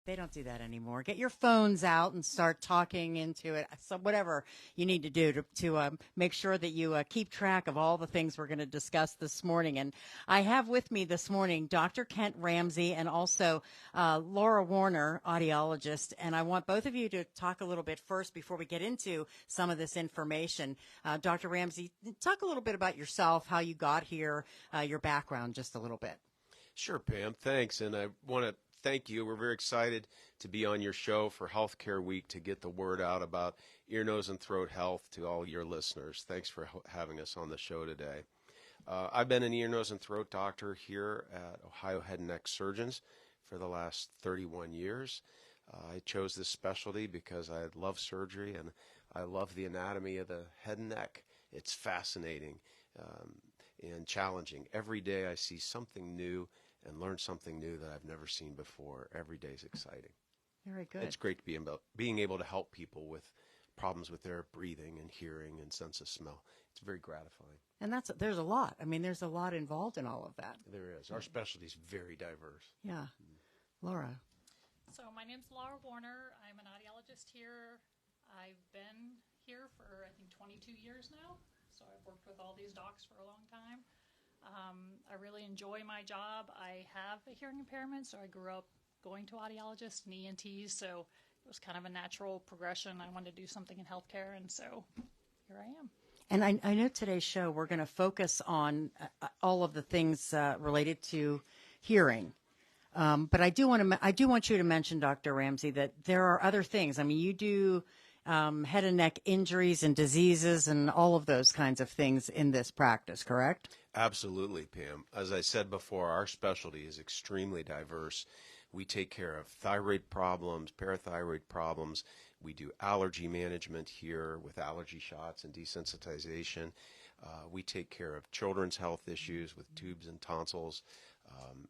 They don't do that anymore. Get your phones out and start talking into it. So whatever you need to do to make sure that you keep track of all the things we're going to discuss this morning. And I have with me this morning Dr. Kent Ramsey and also Laura Warner, audiologist. And I want both of you to talk a little bit first before we get into some of this information. Dr. Ramsey, talk a little bit about yourself, how you got here, your background, just a little bit. Sure, Pam. Thanks. And I want to thank you. We're very excited to be on your show for Healthcare Week to get the word out about ear, nose, and throat health to all your listeners. Thanks for having us on the show today. I've been an ear, nose, and throat doctor here at Ohio Head and Neck Surgeons for the last 31 years. I chose this specialty because I love surgery and I love the anatomy of the head and neck. It's fascinating and challenging. Every day I see something new and learn something new that I've never seen before. Every day is exciting. Very good. It's great to be being able to help people with problems with their breathing and hearing and sense of smell. It's very gratifying. And there's a lot. I mean, there's a lot involved in all of that. There is. Our specialty is very diverse. Yeah. Laura. So my name's Laura Warner. I'm an audiologist here. I've been here for, I think, 22 years now. So I've worked with all these docs for a long time. I really enjoy my job. I have a hearing impairment, so I grew up going to audiologists and ENTs, so it was kind of a natural progression. I wanted to do something in healthcare, and so here I am. And I know today's show we're going to focus on all of the things related to hearing. But I do want you to mention, Dr. Ramsey, that there are other things. I mean, you do head and neck injuries and diseases and all of those kinds of things in this practice, correct? Absolutely, Pam. As I said before, our specialty is extremely diverse. We take care of thyroid problems, parathyroid problems. We do allergy management here with allergy shots and desensitization. We take care of children's health issues with tubes and tonsils.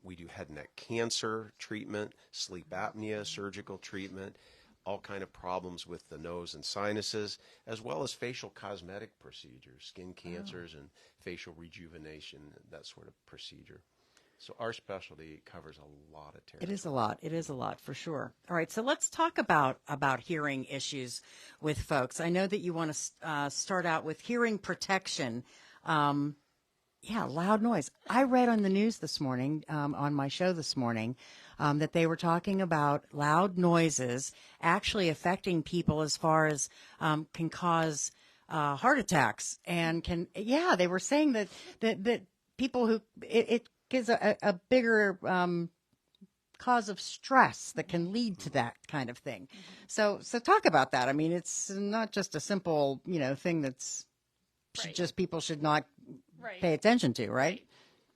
We do head and neck cancer treatment, sleep apnea, surgical treatment, all kind of problems with the nose and sinuses, as well as facial cosmetic procedures, skin cancers and facial rejuvenation, that sort of procedure. So our specialty covers a lot of territory. It is a lot. It is a lot for sure. All right, so let's talk about hearing issues with folks. I know that you want to start out with hearing protection. Loud noise. I read on the news this morning, on my show this morning, that they were talking about loud noises actually affecting people as far as can cause heart attacks and they were saying that people who it gives a bigger cause of stress that can lead to that kind of thing. So talk about that. I mean, it's not just a simple, thing that's just people should not pay attention to, right?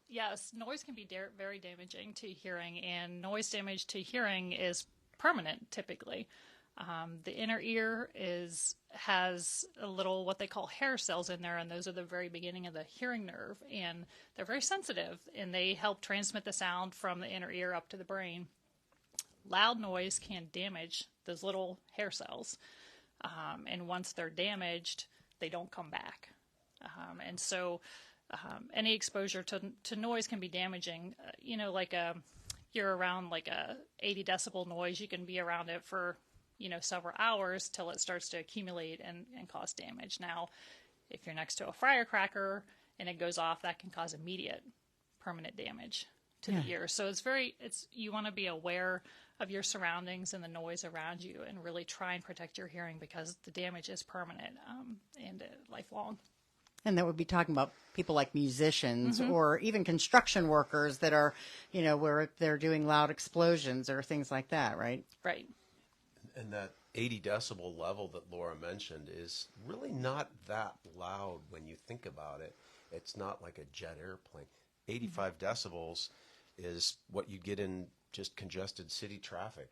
Yes, noise can be very damaging to hearing, and noise damage to hearing is permanent typically. The inner ear has a little what they call hair cells in there, and those are the very beginning of the hearing nerve, and they're very sensitive, and they help transmit the sound from the inner ear up to the brain. Loud noise can damage those little hair cells, and once they're damaged, they don't come back. And so any exposure to noise can be damaging. You're around like a 80 decibel noise, you can be around it for several hours till it starts to accumulate and cause damage. Now, if you're next to a firecracker and it goes off, that can cause immediate permanent damage to the ear. So you want to be aware of your surroundings and the noise around you and really try and protect your hearing because the damage is permanent and lifelong. And that would be talking about people like musicians or even construction workers that are, where they're doing loud explosions or things like that, right? Right. And that 80 decibel level that Laura mentioned is really not that loud when you think about it. It's not like a jet airplane. 85 decibels is what you get in just congested city traffic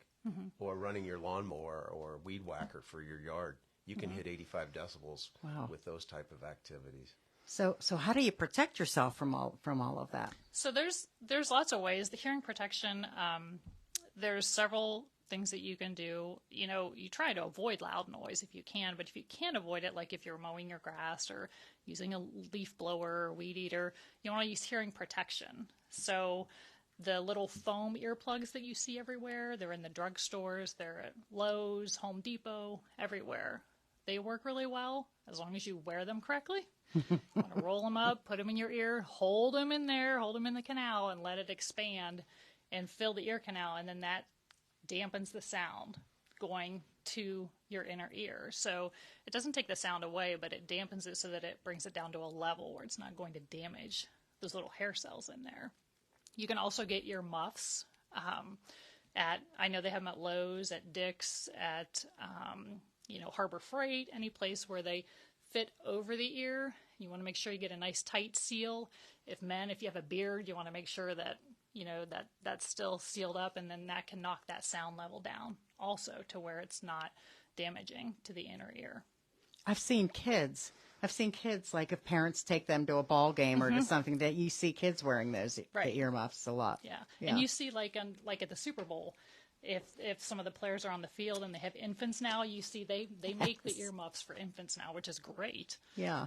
or running your lawnmower or weed whacker for your yard. You can hit 85 decibels with those type of activities. So how do you protect yourself from all of that? So there's lots of ways. The hearing protection, there's several things that you can do. You try to avoid loud noise if you can, but if you can't avoid it, like if you're mowing your grass or using a leaf blower or weed eater, you want to use hearing protection. So The little foam earplugs that you see everywhere, they're in the drugstores, they're at Lowe's, Home Depot, everywhere. They work really well as long as you wear them correctly. You want to roll them up, put them in your ear, hold them in there, hold them in the canal, and let it expand and fill the ear canal, and then that dampens the sound going to your inner ear. So it doesn't take the sound away, but it dampens it so that it brings it down to a level where it's not going to damage those little hair cells in there. You can also get ear muffs I know they have them at Lowe's, at Dick's, at Harbor Freight, any place where they fit over the ear. You want to make sure you get a nice tight seal. If you have a beard, you want to make sure that that's still sealed up, and then that can knock that sound level down also to where it's not damaging to the inner ear. I've seen kids, like if parents take them to a ball game or to something, that you see kids wearing those the earmuffs a lot. Yeah. And you see like at the Super Bowl, if some of the players are on the field and they have infants now, you see they make the earmuffs for infants now, which is great. Yeah.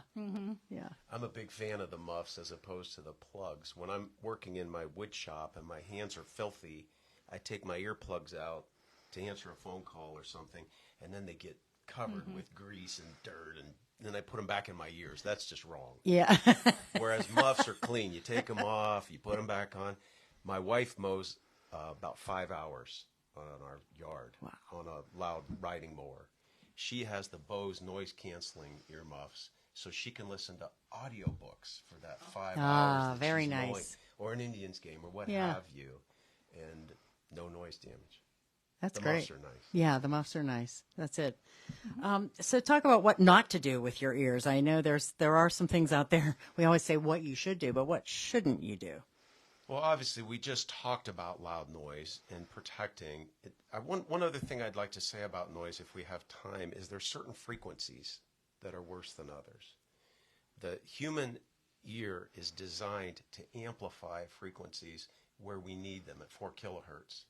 Yeah. I'm a big fan of the muffs as opposed to the plugs. When I'm working in my wood shop and my hands are filthy, I take my earplugs out to answer a phone call or something, and then they get covered with grease and dirt, and then I put them back in my ears. That's just wrong. Yeah. Whereas muffs are clean. You take them off, you put them back on. My wife mows about 5 hours on our yard on a loud riding mower. She has the Bose noise-canceling earmuffs, so she can listen to audiobooks for that 5 hours that very she's nice. mowing, or an Indians game, or what have you, and no noise damage. That's the great. Muffs are nice. Yeah, the muffs are nice. That's it. So talk about what not to do with your ears. I know there are some things out there. We always say what you should do, but what shouldn't you do? Well, obviously, we just talked about loud noise and protecting it. One other thing I'd like to say about noise, if we have time, is there's certain frequencies that are worse than others. The human ear is designed to amplify frequencies where we need them at 4 kilohertz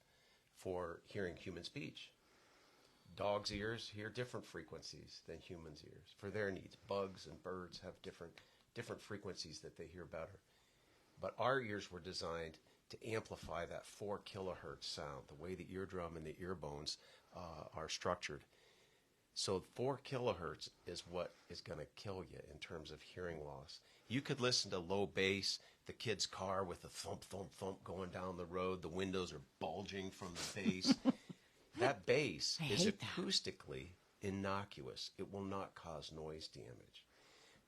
for hearing human speech. Dogs' ears hear different frequencies than humans' ears for their needs. Bugs and birds have different frequencies that they hear better. But our ears were designed to amplify that 4 kilohertz sound, the way the eardrum and the ear bones are structured. So 4 kilohertz is what is going to kill you in terms of hearing loss. You could listen to low bass, the kid's car with a thump, thump, thump going down the road. The windows are bulging from the bass. That bass is acoustically innocuous. It will not cause noise damage.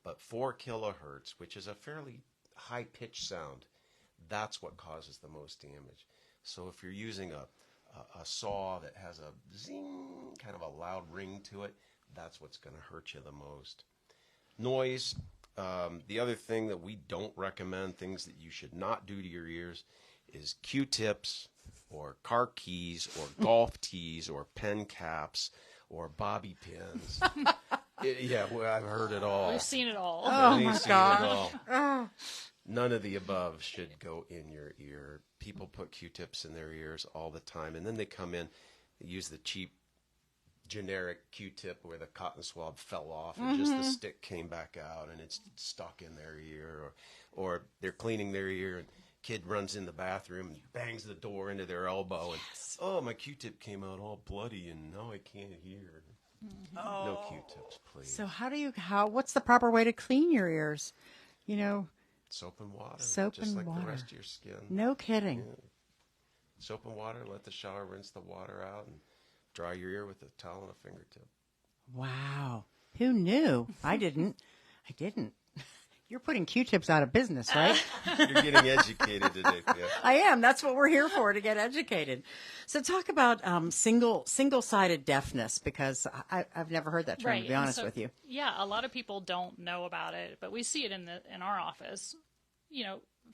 But 4 kilohertz, which is a fairly high-pitched sound, that's what causes the most damage. So if you're using a saw that has a zing, kind of a loud ring to it, that's what's going to hurt you the most. Noise, the other thing that we don't recommend, things that you should not do to your ears, is Q-tips or car keys or golf tees or pen caps or bobby pins. I've heard it all. We've seen it all. Oh, my God. None of the above should go in your ear. People put Q-tips in their ears all the time, and then they come in, they use the cheap generic Q-tip where the cotton swab fell off and just the stick came back out and it's stuck in their ear, or they're cleaning their ear and kid runs in the bathroom and bangs the door into their elbow and oh, my Q-tip came out all bloody and now I can't hear. No Q-tips, please. So what's the proper way to clean your ears? Soap and water. Soap just and like water. the rest of your skin. No kidding. Yeah. Soap and water, let the shower rinse the water out, and dry your ear with a towel and a fingertip. Wow. Who knew? I didn't. You're putting Q-tips out of business, right? You're getting educated today, Pam. I am. That's what we're here for, to get educated. So talk about single-sided deafness, because I've never heard that term, to be honest with you. Yeah, a lot of people don't know about it, but we see it in our office,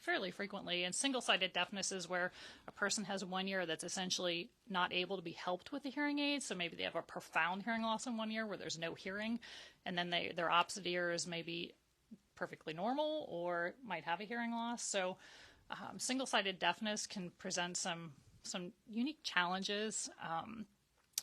fairly frequently. And single-sided deafness is where a person has one ear that's essentially not able to be helped with a hearing aid. So maybe they have a profound hearing loss in one ear where there's no hearing, and then their opposite ear is maybe perfectly normal or might have a hearing loss. So single-sided deafness can present some unique challenges.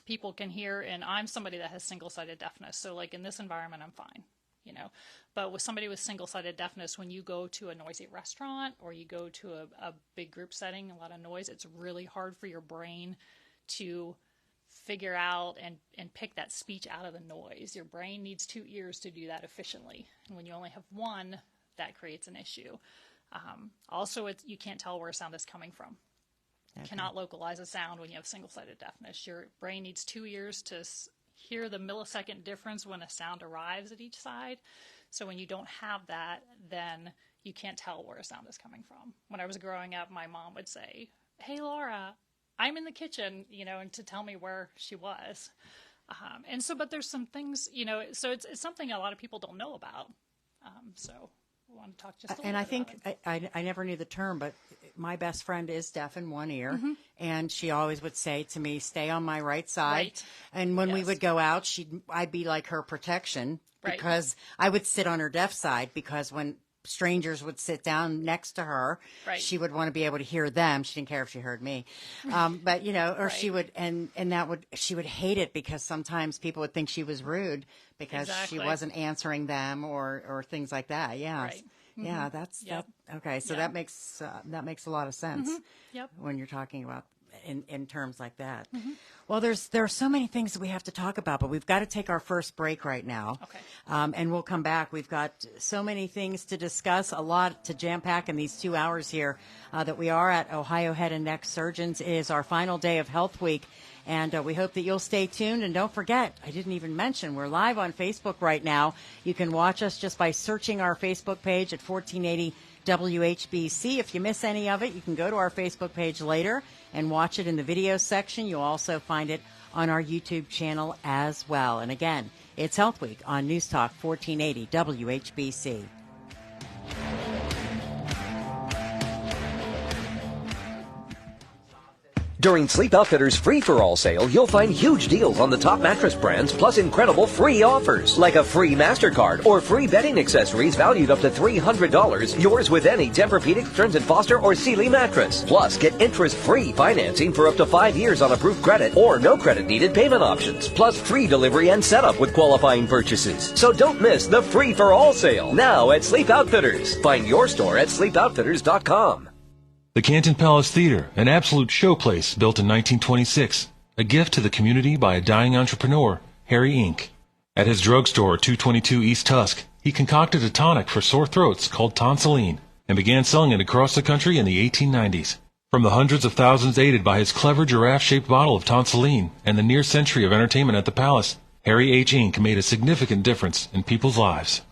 People can hear, and I'm somebody that has single-sided deafness. So like in this environment, I'm fine. you know. But with somebody with single-sided deafness, when you go to a noisy restaurant or you go to a big group setting, a lot of noise, it's really hard for your brain to figure out and pick that speech out of the noise. Your brain needs 2 ears to do that efficiently. And when you only have one, that creates an issue. Also, you can't tell where a sound is coming from. You cannot localize a sound when you have single-sided deafness. Your brain needs 2 ears to hear the millisecond difference when a sound arrives at each side. So when you don't have that, then you can't tell where a sound is coming from. When I was growing up, my mom would say, "Hey, Laura, I'm in the kitchen," you know, and to tell me where she was. But there's some things, you know, so it's something a lot of people don't know about. So I want to talk just a little bit I think about it. I never knew the term, but my best friend is deaf in one ear, and she always would say to me, "Stay on my right side." Right. And when we Yes. would go out, I'd be like her protection Right. because I would sit on her deaf side, because when strangers would sit down next to her, Right. she would want to be able to hear them. She didn't care if she heard me, but you know, or she Right. would, she would hate it because sometimes people would think she was rude because Exactly. she wasn't answering them or things like that. Yeah. Right. Yeah, that's Yep. that. Okay, so Yeah. that makes a lot of sense Yep. when you're talking about in terms like that. Well, there are so many things that we have to talk about, but we've got to take our first break right now. Okay. And we'll come back. We've got so many things to discuss, a lot to jam pack in these 2 hours here that we are at Ohio Head and Neck Surgeons. It is our final day of Health Week. And we hope that you'll stay tuned. And don't forget, I didn't even mention, we're live on Facebook right now. You can watch us just by searching our Facebook page at 1480 WHBC. If you miss any of it, you can go to our Facebook page later and watch it in the video section. You'll also find it on our YouTube channel as well. And again, it's Health Week on News Talk 1480 WHBC. During Sleep Outfitters' free-for-all sale, you'll find huge deals on the top mattress brands, plus incredible free offers, like a free MasterCard or free bedding accessories valued up to $300, yours with any Tempur-Pedic, Stearns & Foster, or Sealy mattress. Plus, get interest-free financing for up to 5 years on approved credit or no credit needed payment options, plus free delivery and setup with qualifying purchases. So don't miss the free-for-all sale, now at Sleep Outfitters. Find your store at sleepoutfitters.com. The Canton Palace Theater, an absolute showplace built in 1926. A gift to the community by a dying entrepreneur, Harry Inc. At his drugstore, 222 East Tusk, he concocted a tonic for sore throats called Tonsilline and began selling it across the country in the 1890s. From the hundreds of thousands aided by his clever giraffe-shaped bottle of Tonsilline and the near century of entertainment at the Palace, Harry H. Inc. made a significant difference in people's lives.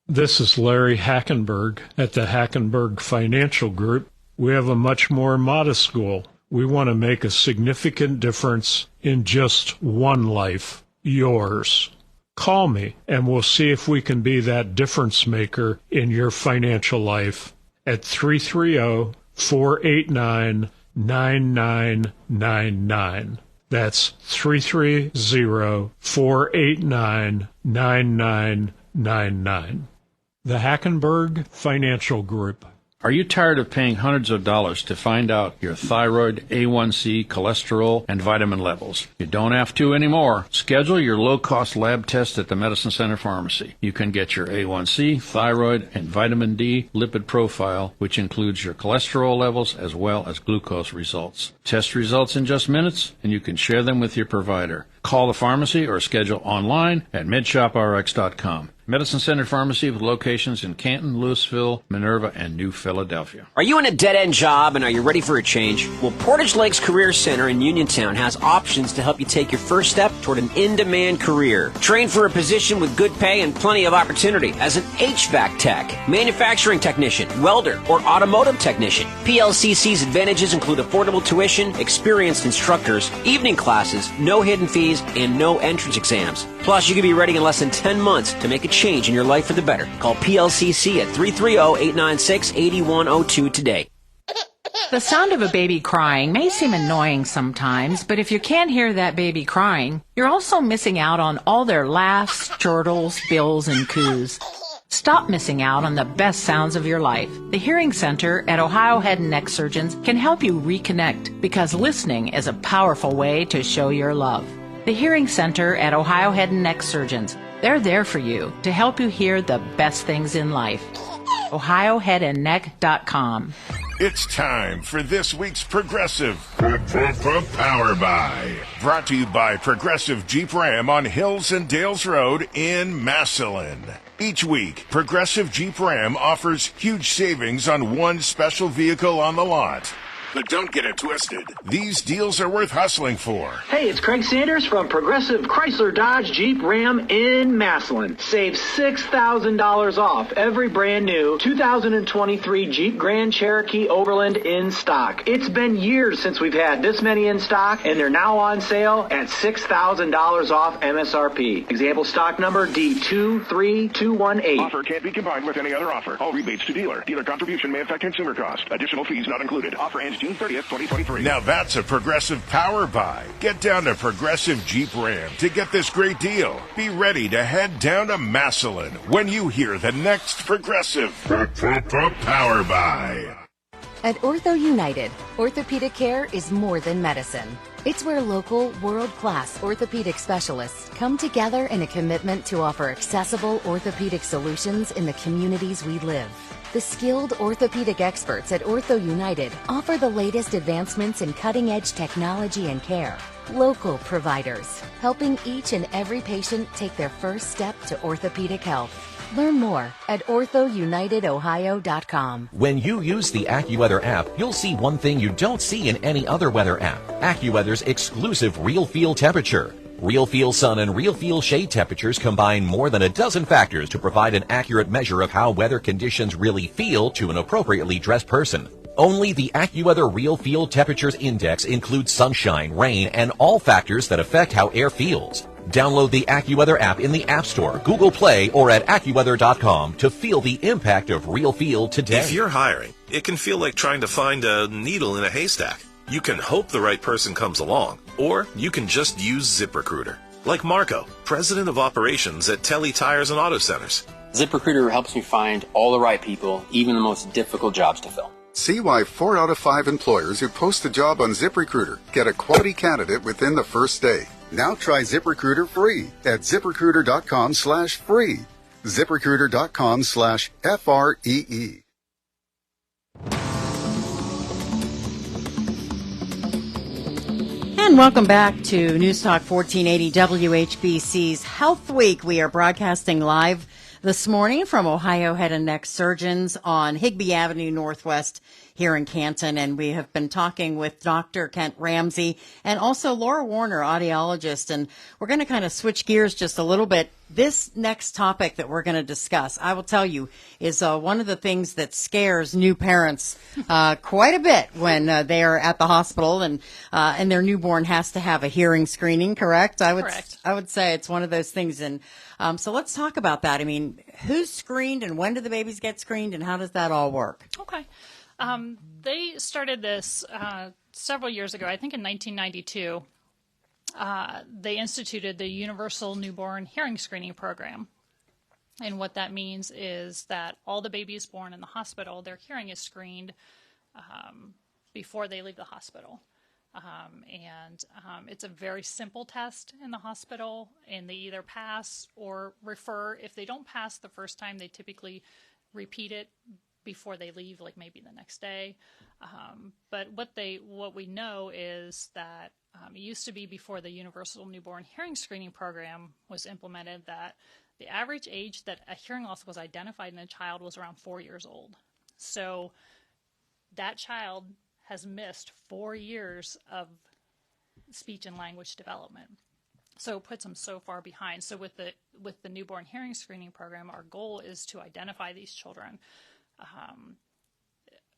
This is Larry Hackenberg at the Hackenberg Financial Group. We have a much more modest goal. We want to make a significant difference in just one life, yours. Call me, and we'll see if we can be that difference maker in your financial life at 330-489-9999. That's 330-489-9999. The Hackenberg Financial Group. Are you tired of paying hundreds of dollars to find out your thyroid, A1C, cholesterol, and vitamin levels? You don't have to anymore. Schedule your low-cost lab test at the Medicine Center Pharmacy. You can get your A1C, thyroid, and vitamin D lipid profile, which includes your cholesterol levels as well as glucose results. Test results in just minutes, and you can share them with your provider. Call the pharmacy or schedule online at MedShopRx.com. Medicine Center Pharmacy with locations in Canton, Louisville, Minerva, and New Philadelphia. Are you in a dead-end job and are you ready for a change? Well, Portage Lakes Career Center in Uniontown has options to help you take your first step toward an in-demand career. Train for a position with good pay and plenty of opportunity as an HVAC tech, manufacturing technician, welder, or automotive technician. PLCC's advantages include affordable tuition, experienced instructors, evening classes, no hidden fees, and no entrance exams. Plus, you can be ready in less than 10 months to make a change in your life for the better. Call PLCC at 330-896-8102 today. The sound of a baby crying may seem annoying sometimes, but if you can't hear that baby crying, you're also missing out on all their laughs, chortles, bills, and coos. Stop missing out on the best sounds of your life. The Hearing Center at Ohio Head and Neck Surgeons can help you reconnect, because listening is a powerful way to show your love. The Hearing Center at Ohio Head and Neck Surgeons. They're there for you to help you hear the best things in life. OhioHeadandNeck.com. It's time for this week's Progressive Power Buy. Brought to you by Progressive Jeep Ram on Hills and Dales Road in Massillon. Each week, Progressive Jeep Ram offers huge savings on one special vehicle on the lot. But don't get it twisted. These deals are worth hustling for. Hey, it's Craig Sanders from Progressive Chrysler Dodge Jeep Ram in Massillon. Save $6,000 off every brand new 2023 Jeep Grand Cherokee Overland in stock. It's been years since we've had this many in stock, and they're now on sale at $6,000 off MSRP. Example stock number D23218. Offer can't be combined with any other offer. All rebates to dealer. Dealer contribution may affect consumer cost. Additional fees not included. Offer ends June 30th, 2023. Now that's a Progressive Power Buy. Get down to Progressive Jeep Ram to get this great deal. Be ready to head down to Massillon when you hear the next Progressive Power Buy. At Ortho United, orthopedic care is more than medicine. It's where local, world-class orthopedic specialists come together in a commitment to offer accessible orthopedic solutions in the communities we live. The skilled orthopedic experts at Ortho United offer the latest advancements in cutting-edge technology and care. Local providers, helping each and every patient take their first step to orthopedic health. Learn more at orthounitedohio.com. When you use the AccuWeather app, you'll see one thing you don't see in any other weather app. AccuWeather's exclusive Real Feel temperature. Real Feel sun and Real Feel shade temperatures combine more than a dozen factors to provide an accurate measure of how weather conditions really feel to an appropriately dressed person. Only the AccuWeather Real Feel Temperatures Index includes sunshine, rain, and all factors that affect how air feels. Download the AccuWeather app in the App Store, Google Play, or at AccuWeather.com to feel the impact of Real Feel today. If you're hiring, it can feel like trying to find a needle in a haystack. You can hope the right person comes along, or you can just use ZipRecruiter. Like Marco, President of Operations at Telly Tires and Auto Centers. ZipRecruiter helps me find all the right people, even the most difficult jobs to fill. See why 4 out of 5 employers who post a job on ZipRecruiter get a quality candidate within the first day. Now try ZipRecruiter free at ZipRecruiter.com/free. ZipRecruiter.com/FREE. And welcome back to News Talk 1480 WHBC's Health Week. We are broadcasting live this morning from Ohio Head and Neck Surgeons on Higbee Avenue Northwest here in Canton. And we have been talking with Dr. Kent Ramsey and also Laura Warner, audiologist. And we're going to kind of switch gears just a little bit. This next topic that we're going to discuss, I will tell you, is one of the things that scares new parents quite a bit when they are at the hospital and their newborn has to have a hearing screening. Correct? Correct. I would say it's one of those things. And so let's talk about that. I mean, who's screened and when do the babies get screened and how does that all work? Okay. They started this several years ago, I think in 1992. They instituted the Universal Newborn Hearing Screening Program. And what that means is that all the babies born in the hospital, their hearing is screened before they leave the hospital. It's a very simple test in the hospital, and they either pass or refer. If they don't pass the first time, they typically repeat it before they leave, like maybe the next day. But what we know is that it used to be before the Universal Newborn Hearing Screening Program was implemented that the average age that a hearing loss was identified in a child was around 4 years old. So that child has missed 4 years of speech and language development. So it puts them so far behind. So with the Newborn Hearing Screening Program, our goal is to identify these children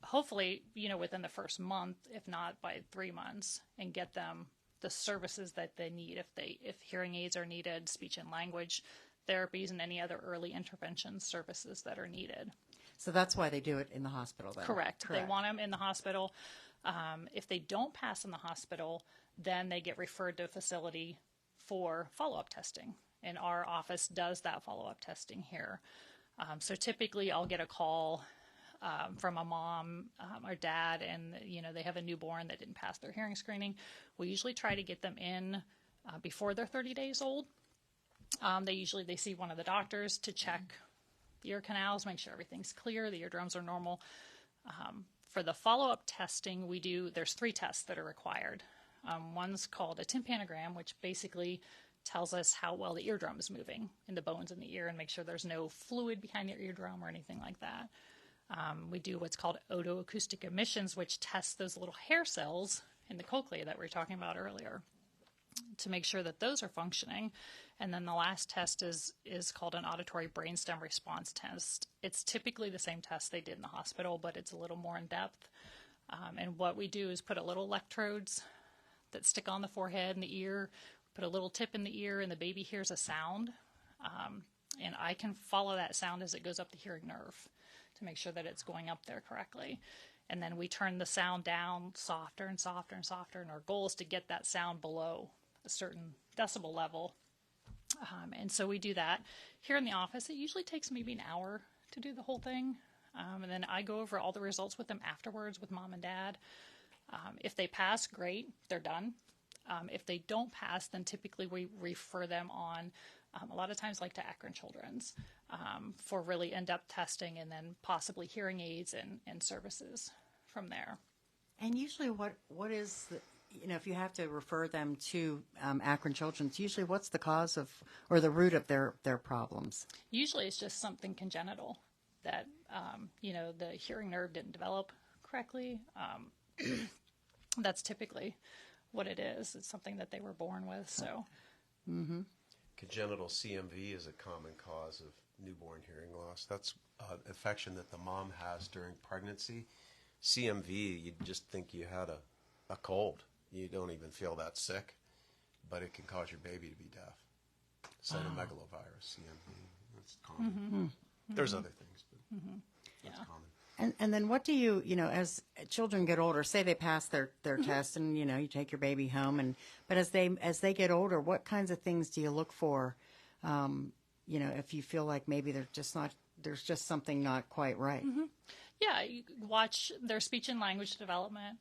hopefully, within the first month, if not by 3 months, and get them the services that they need. If hearing aids are needed, speech and language therapies, and any other early intervention services that are needed. So that's why they do it in the hospital, then? Correct. They want them in the hospital. If they don't pass in the hospital, then they get referred to a facility for follow-up testing. And our office does that follow-up testing here. So typically I'll get a call from a mom or dad, and they have a newborn that didn't pass their hearing screening. We usually try to get them in before they're 30 days old. They see one of the doctors to check the ear canals, make sure everything's clear, the eardrums are normal. For the follow-up testing, there's 3 tests that are required. One's called a tympanogram, which basically tells us how well the eardrum is moving in the bones in the ear and make sure there's no fluid behind your eardrum or anything like that. We do what's called otoacoustic emissions, which tests those little hair cells in the cochlea that we were talking about earlier to make sure that those are functioning. And then the last test is called an auditory brainstem response test. It's typically the same test they did in the hospital, but it's a little more in depth. And what we do is put little electrodes that stick on the forehead and the ear, put a little tip in the ear, and the baby hears a sound. And I can follow that sound as it goes up the hearing nerve to make sure that it's going up there correctly. And then we turn the sound down softer and softer and softer, and our goal is to get that sound below a certain decibel level. And so we do that. Here in the office, it usually takes maybe an hour to do the whole thing. And then I go over all the results with them afterwards with mom and dad. If they pass, great, they're done. If they don't pass, then typically we refer them on, a lot of times like to Akron Children's, for really in-depth testing and then possibly hearing aids and services from there. And usually what is, if you have to refer them to Akron Children's, usually what's the cause of, or the root of their problems? Usually it's just something congenital that, the hearing nerve didn't develop correctly. That's typically what it is. It's something that they were born with. So, Congenital CMV is a common cause of newborn hearing loss. That's an infection that the mom has during pregnancy. CMV, you just think you had a cold. You don't even feel that sick, but it can cause your baby to be deaf. Cytomegalovirus, CMV, that's common. There's other things, but that's common. And then what do you, as children get older, say they pass their test and, you take your baby home, but as they get older, what kinds of things do you look for, if you feel like maybe there's just something not quite right? Yeah, you watch their speech and language development.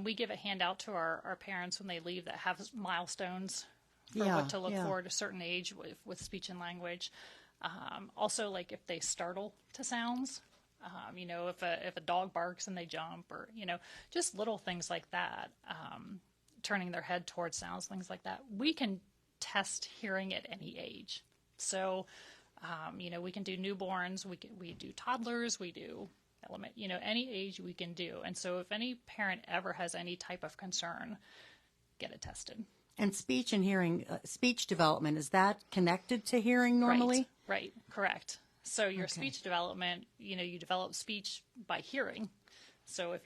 We give a handout to our parents when they leave that have milestones for what to look for at a certain age with speech and language. Also, like if they startle to sounds. If a dog barks and they jump, or just little things like that, turning their head towards sounds, things like that. We can test hearing at any age. So, we can do newborns, we do toddlers, we do any age we can do. And so, if any parent ever has any type of concern, get it tested. And speech and hearing, speech development, is that connected to hearing normally? Right, correct. So your speech development, you develop speech by hearing. So if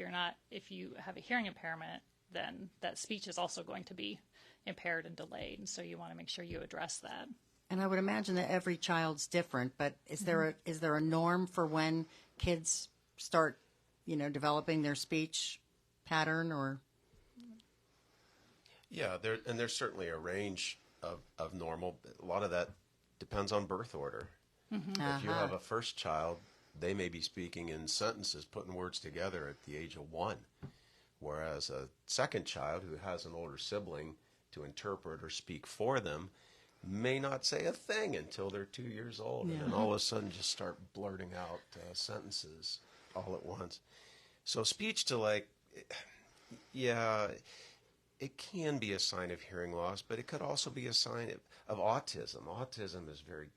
you have a hearing impairment, then that speech is also going to be impaired and delayed. And so you want to make sure you address that. And I would imagine that every child's different, but is there a norm for when kids start, developing their speech pattern or? Yeah, there's certainly a range of normal. A lot of that depends on birth order. If you have a first child, they may be speaking in sentences, putting words together at the age of 1, whereas a second child who has an older sibling to interpret or speak for them may not say a thing until they're 2 years old, and then all of a sudden just start blurting out sentences all at once. So speech delay, it can be a sign of hearing loss, but it could also be a sign of autism. Autism is very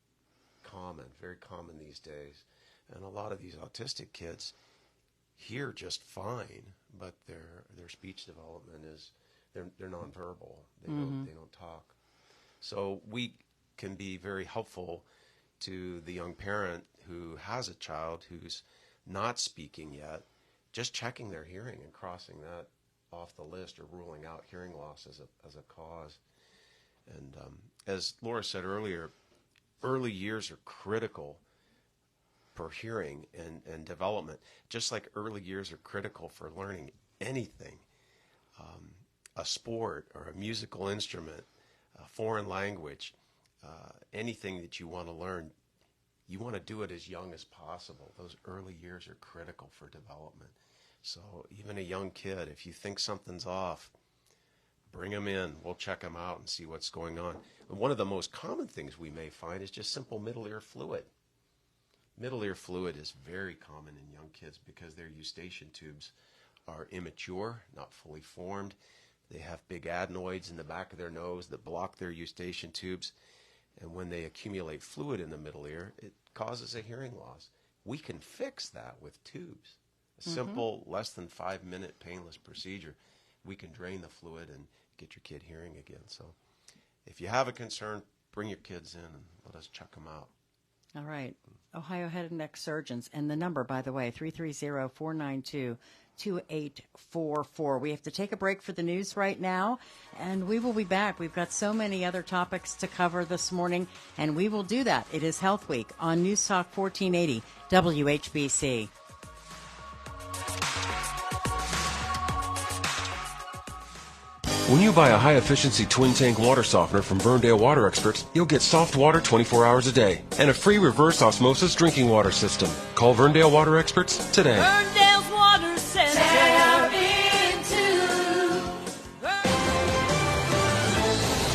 common these days. And a lot of these autistic kids hear just fine, but their speech development is, they're nonverbal. They don't talk. So we can be very helpful to the young parent who has a child who's not speaking yet, just checking their hearing and crossing that off the list or ruling out hearing loss as a cause. And as Laura said earlier, early years are critical for hearing and development, just like early years are critical for learning anything, a sport or a musical instrument, a foreign language, anything that you want to learn. You want to do it as young as possible. Those early years are critical for development. So even a young kid, if you think something's off, bring them in. We'll check them out and see what's going on. And one of the most common things we may find is just simple middle ear fluid. Middle ear fluid is very common in young kids because their eustachian tubes are immature, not fully formed. They have big adenoids in the back of their nose that block their eustachian tubes. And when they accumulate fluid in the middle ear, it causes a hearing loss. We can fix that with tubes. A simple, less than 5-minute painless procedure. We can drain the fluid and get your kid hearing again. So if you have a concern, bring your kids in and let us check them out. All right. Ohio Head and Neck Surgeons. And the number, by the way, 330-492-2844. We have to take a break for the news right now, and we will be back. We've got so many other topics to cover this morning, and we will do that. It is Health Week on News Talk 1480 WHBC. When you buy a high-efficiency twin-tank water softener from Verndale Water Experts, you'll get soft water 24 hours a day and a free reverse osmosis drinking water system. Call Verndale Water Experts today. Verndale's Water Center. Tap into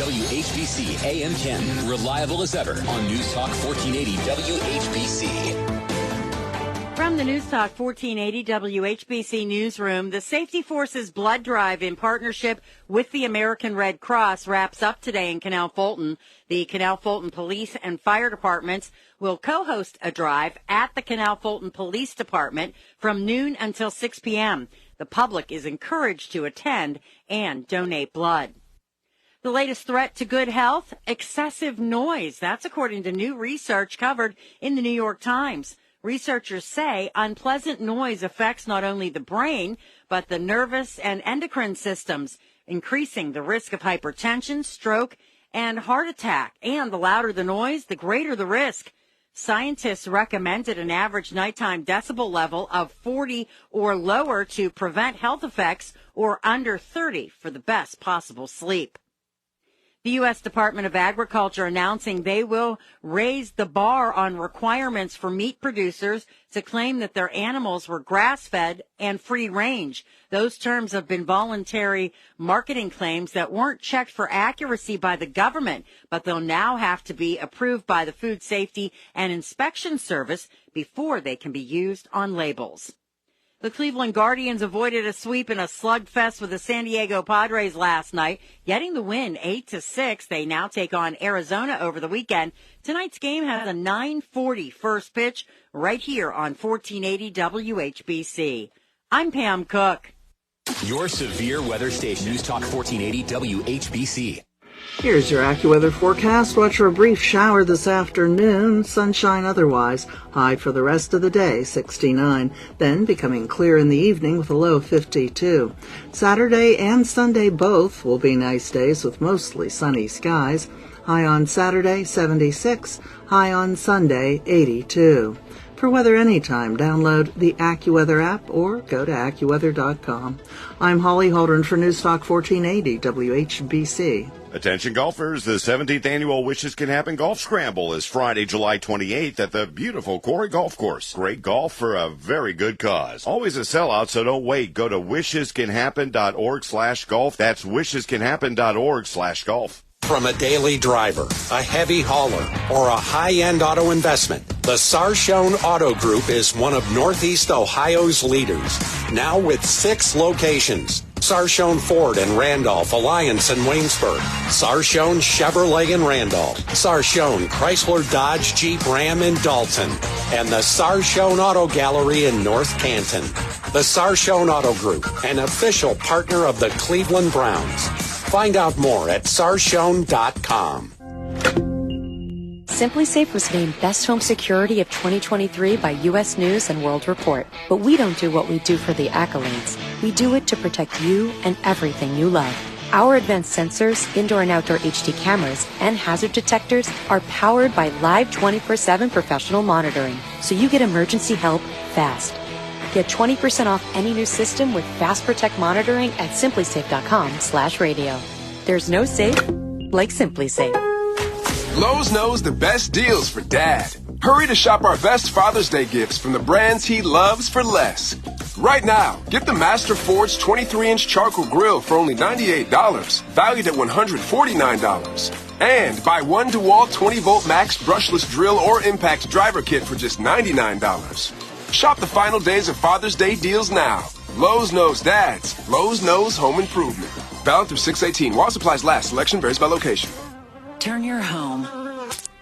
WHBC AM 10, reliable as ever on News Talk 1480 WHBC. From the News Talk 1480 WHBC Newsroom, the Safety Forces Blood Drive in partnership with the American Red Cross wraps up today in Canal Fulton. The Canal Fulton Police and Fire Departments will co-host a drive at the Canal Fulton Police Department from noon until 6 p.m. The public is encouraged to attend and donate blood. The latest threat to good health, excessive noise. That's according to new research covered in the New York Times. Researchers say unpleasant noise affects not only the brain, but the nervous and endocrine systems, increasing the risk of hypertension, stroke, and heart attack. And the louder the noise, the greater the risk. Scientists recommended an average nighttime decibel level of 40 or lower to prevent health effects, or under 30 for the best possible sleep. The U.S. Department of Agriculture announcing they will raise the bar on requirements for meat producers to claim that their animals were grass-fed and free-range. Those terms have been voluntary marketing claims that weren't checked for accuracy by the government, but they'll now have to be approved by the Food Safety and Inspection Service before they can be used on labels. The Cleveland Guardians avoided a sweep in a slugfest with the San Diego Padres last night, getting the win 8-6. They now take on Arizona over the weekend. Tonight's game has a 9:40 first pitch right here on 1480 WHBC. I'm Pam Cook. Your severe weather station, News Talk 1480 WHBC. Here's your AccuWeather forecast. Watch for a brief shower this afternoon, sunshine otherwise. High for the rest of the day, 69. Then becoming clear in the evening with a low of 52. Saturday and Sunday both will be nice days with mostly sunny skies. High on Saturday, 76. High on Sunday, 82. For weather anytime, download the AccuWeather app or go to AccuWeather.com. I'm Holly Holdren for News Talk 1480 WHBC. Attention golfers, the 17th annual Wishes Can Happen Golf Scramble is Friday, July 28th at the beautiful Quarry Golf Course. Great golf for a very good cause. Always a sellout, so don't wait. Go to wishescanhappen.org/golf. That's wishescanhappen.org/golf. From a daily driver, a heavy hauler, or a high-end auto investment, the Sarshone Auto Group is one of Northeast Ohio's leaders. Now with 6 locations. Sarshone Ford in Randolph, Alliance and Waynesburg. Sarshone Chevrolet in Randolph. Sarshone Chrysler Dodge Jeep Ram in Dalton. And the Sarshone Auto Gallery in North Canton. The Sarshone Auto Group, an official partner of the Cleveland Browns. Find out more at sarshone.com. Simply Safe was named Best Home Security of 2023 by U.S. News and World Report. But we don't do what we do for the accolades. We do it to protect you and everything you love. Our advanced sensors, indoor and outdoor HD cameras, and hazard detectors are powered by live 24/7 professional monitoring, so you get emergency help fast. Get 20% off any new system with Fast Protect monitoring at simplysafe.com/radio. There's no safe like Simply Safe. Lowe's knows the best deals for Dad. Hurry to shop our best Father's Day gifts from the brands he loves for less. Right now, get the Master Forge 23-inch charcoal grill for only $98, valued at $149. And buy one DeWalt 20-volt max brushless drill or impact driver kit for just $99. Shop the final days of Father's Day deals now. Lowe's knows dads. Lowe's knows home improvement. Valid through 6/18. While supplies last. Selection varies by location. Turn your home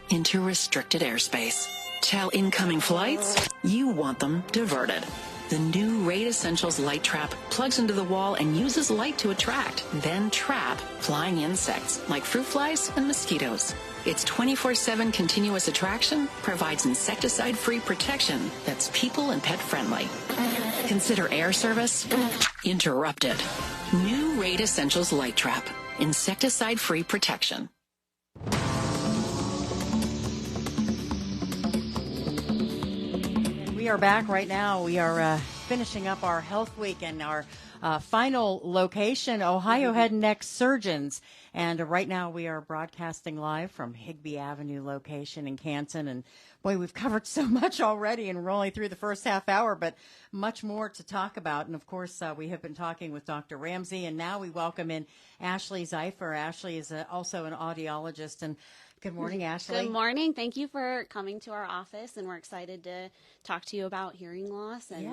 into restricted airspace. Tell incoming flights you want them diverted. The new Raid Essentials Light Trap plugs into the wall and uses light to attract, then trap flying insects like fruit flies and mosquitoes. Its 24/7 continuous attraction provides insecticide-free protection that's people and pet friendly. Consider air service interrupted. New Raid Essentials Light Trap. Insecticide-free protection. We are back right now. We are finishing up our Health Week and our final location, Ohio Head and Neck Surgeons. And right now we are broadcasting live from Higbee Avenue location in Canton. And boy, we've covered so much already, and we're only through the first half hour, but much more to talk about. And of course, we have been talking with Dr. Ramsey, and now we welcome in Ashley Zeifer. Ashley is also an audiologist. And good morning, Ashley. Good morning. Thank you for coming to our office, and we're excited to talk to you about hearing loss and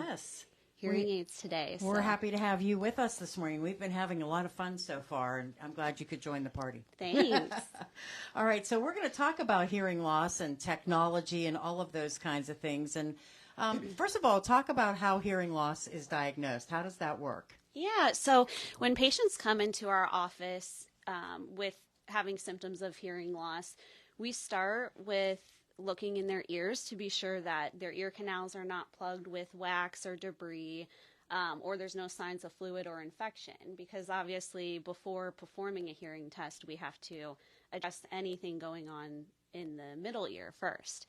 hearing aids today. We're happy to have you with us this morning. We've been having a lot of fun so far, and I'm glad you could join the party. Thanks. All right, so we're going to talk about hearing loss and technology and all of those kinds of things. And first of all, talk about how hearing loss is diagnosed. How does that work? Yeah, so when patients come into our office with having symptoms of hearing loss, we start with looking in their ears to be sure that their ear canals are not plugged with wax or debris, or there's no signs of fluid or infection, because obviously before performing a hearing test, we have to address anything going on in the middle ear first.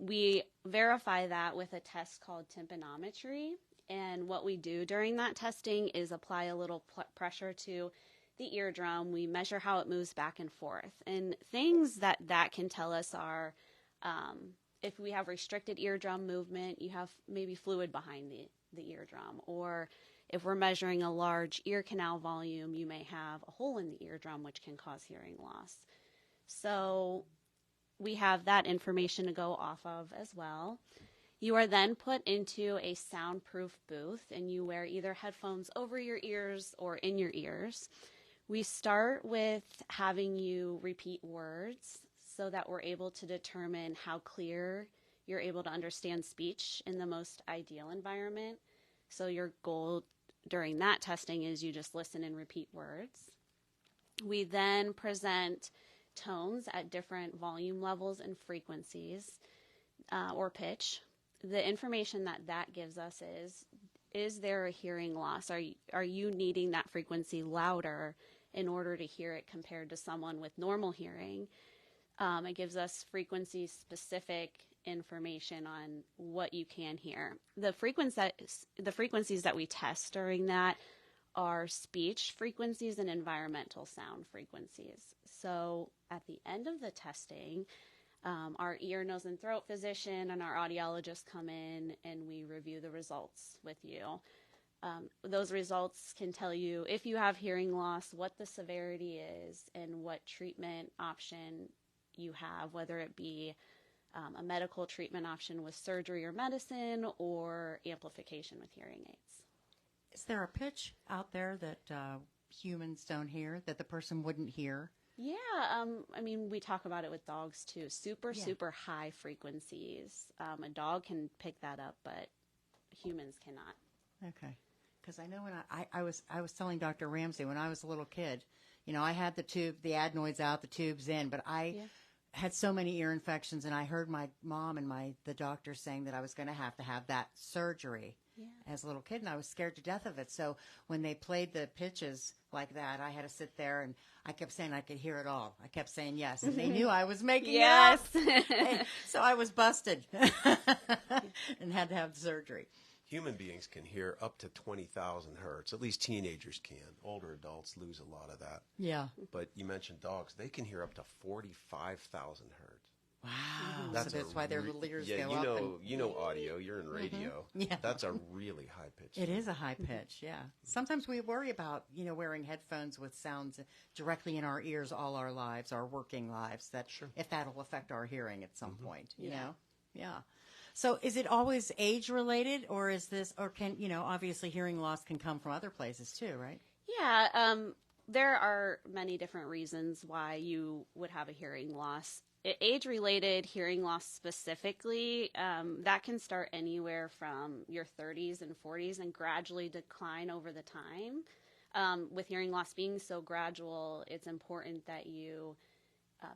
We verify that with a test called tympanometry, and what we do during that testing is apply a little pressure to the eardrum. We measure how it moves back and forth, and things that can tell us are if we have restricted eardrum movement, you have maybe fluid behind the eardrum, or if we're measuring a large ear canal volume, you may have a hole in the eardrum, which can cause hearing loss. So we have that information to go off of as well. You are then put into a soundproof booth, and you wear either headphones over your ears or in your ears. We start with having you repeat words so that we're able to determine how clear you're able to understand speech in the most ideal environment. So your goal during that testing is you just listen and repeat words. We then present tones at different volume levels and frequencies or pitch. The information that gives us is there a hearing loss? Are you needing that frequency louder in order to hear it compared to someone with normal hearing? It gives us frequency-specific information on what you can hear. The frequencies that we test during that are speech frequencies and environmental sound frequencies. So at the end of the testing, our ear, nose, and throat physician and our audiologists come in and we review the results with you. Those results can tell you if you have hearing loss, what the severity is, and what treatment option you have, whether it be a medical treatment option with surgery or medicine, or amplification with hearing aids. Is there a pitch out there that humans don't hear, that the person wouldn't hear? Yeah, I mean, we talk about it with dogs too. Super high frequencies. A dog can pick that up, but humans cannot. Okay. Because I know when I was telling Dr. Ramsey when I was a little kid, you know, I had the adenoids out, the tubes in, but I had so many ear infections, and I heard my mom and the doctor saying that I was going to have that surgery as a little kid, and I was scared to death of it. So when they played the pitches like that, I had to sit there, and I kept saying I could hear it all. I kept saying yes, and they knew I was making it up. So I was busted and had to have the surgery. Human beings can hear up to 20,000 hertz. At least teenagers can. Older adults lose a lot of that. Yeah. But you mentioned dogs. They can hear up to 45,000 hertz. Wow. So that's why their little ears yeah, go you up. know, you know audio. You're in radio. Yeah. That's a really high pitch. It is a high pitch, yeah. Sometimes we worry about, wearing headphones with sounds directly in our ears all our lives, our working lives, that if that'll affect our hearing at some point, you know? Yeah. So is it always age related, or is this, or can, obviously hearing loss can come from other places too, right? Yeah, there are many different reasons why you would have a hearing loss. Age-related hearing loss specifically, that can start anywhere from your 30s and 40s and gradually decline over the time. With hearing loss being so gradual, it's important that you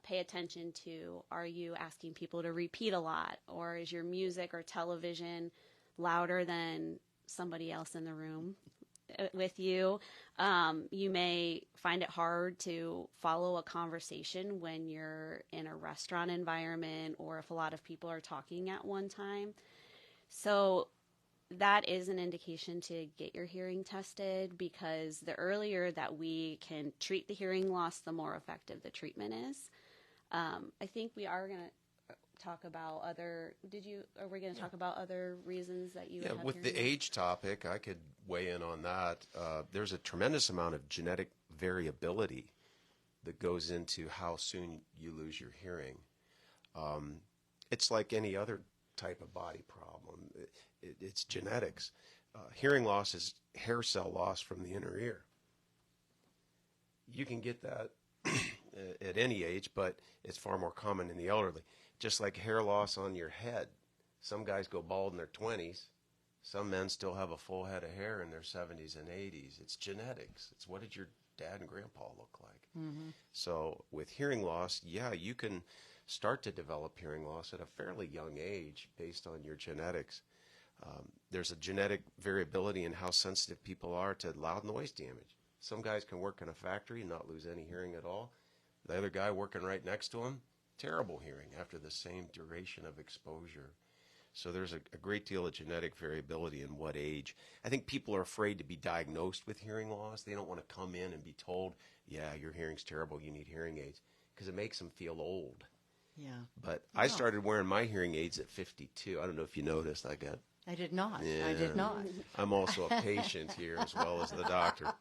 pay attention to, are you asking people to repeat a lot, or is your music or television louder than somebody else in the room with you? You may find it hard to follow a conversation when you're in a restaurant environment, or if a lot of people are talking at one time. So that is an indication to get your hearing tested, because the earlier that we can treat the hearing loss, the more effective the treatment is. I think we are going to talk about are we going to talk about other reasons that you would have with hearing the loss? age topic, I could weigh in on that. There's a tremendous amount of genetic variability that goes into how soon you lose your hearing. It's like any other type of body problem. It's genetics. Hearing loss is hair cell loss from the inner ear. You can get that at any age, but it's far more common in the elderly. Just like hair loss on your head. Some guys go bald in their 20s. Some men still have a full head of hair in their 70s and 80s. It's genetics. It's what did your dad and grandpa look like? Mm-hmm. So with hearing loss, you can start to develop hearing loss at a fairly young age based on your genetics. There's a genetic variability in how sensitive people are to loud noise damage. Some guys can work in a factory and not lose any hearing at all. The other guy working right next to him, terrible hearing after the same duration of exposure. So there's a great deal of genetic variability in what age. I think people are afraid to be diagnosed with hearing loss. They don't want to come in and be told, yeah, your hearing's terrible, you need hearing aids, because it makes them feel old. Yeah. But I started wearing my hearing aids at 52. I don't know if you noticed. I did not. Yeah. I did not. I'm also a patient here as well as the doctor.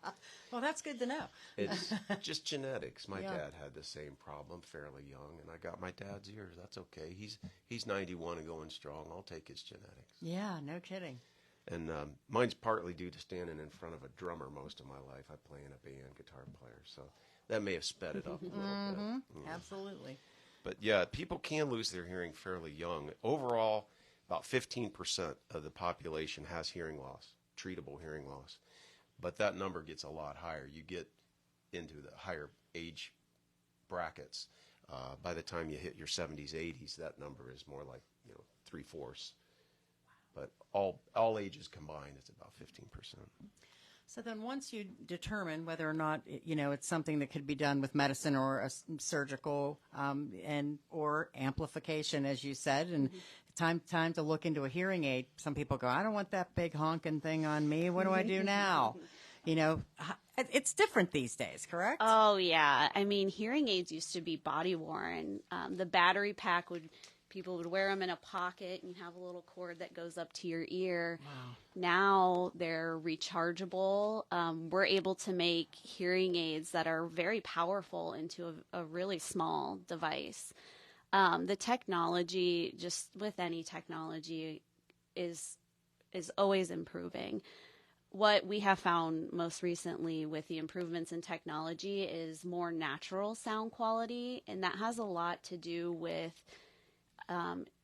Well, that's good to know. It's just genetics. My Yeah. dad had the same problem fairly young, and I got my dad's ears. That's okay. He's 91 and going strong. I'll take his genetics. Yeah, no kidding. And mine's partly due to standing in front of a drummer most of my life. I play in a band, guitar player, so that may have sped it up a little bit. Yeah. Absolutely. But yeah, people can lose their hearing fairly young. Overall, about 15% of the population has hearing loss, treatable hearing loss. But that number gets a lot higher. You get into the higher age brackets. By the time you hit your 70s, 80s, that number is more like 3/4. But all ages combined, it's about 15%. So then once you determine whether or not, it's something that could be done with medicine or a surgical or amplification, as you said, and time to look into a hearing aid. Some people go, I don't want that big honking thing on me. What do I do now? It's different these days, correct? Oh, yeah. I mean, hearing aids used to be body worn. The battery pack people would wear them in a pocket, and you have a little cord that goes up to your ear. Wow. Now they're rechargeable. We're able to make hearing aids that are very powerful into a really small device. The technology, just with any technology, is always improving. What we have found most recently with the improvements in technology is more natural sound quality, and that has a lot to do with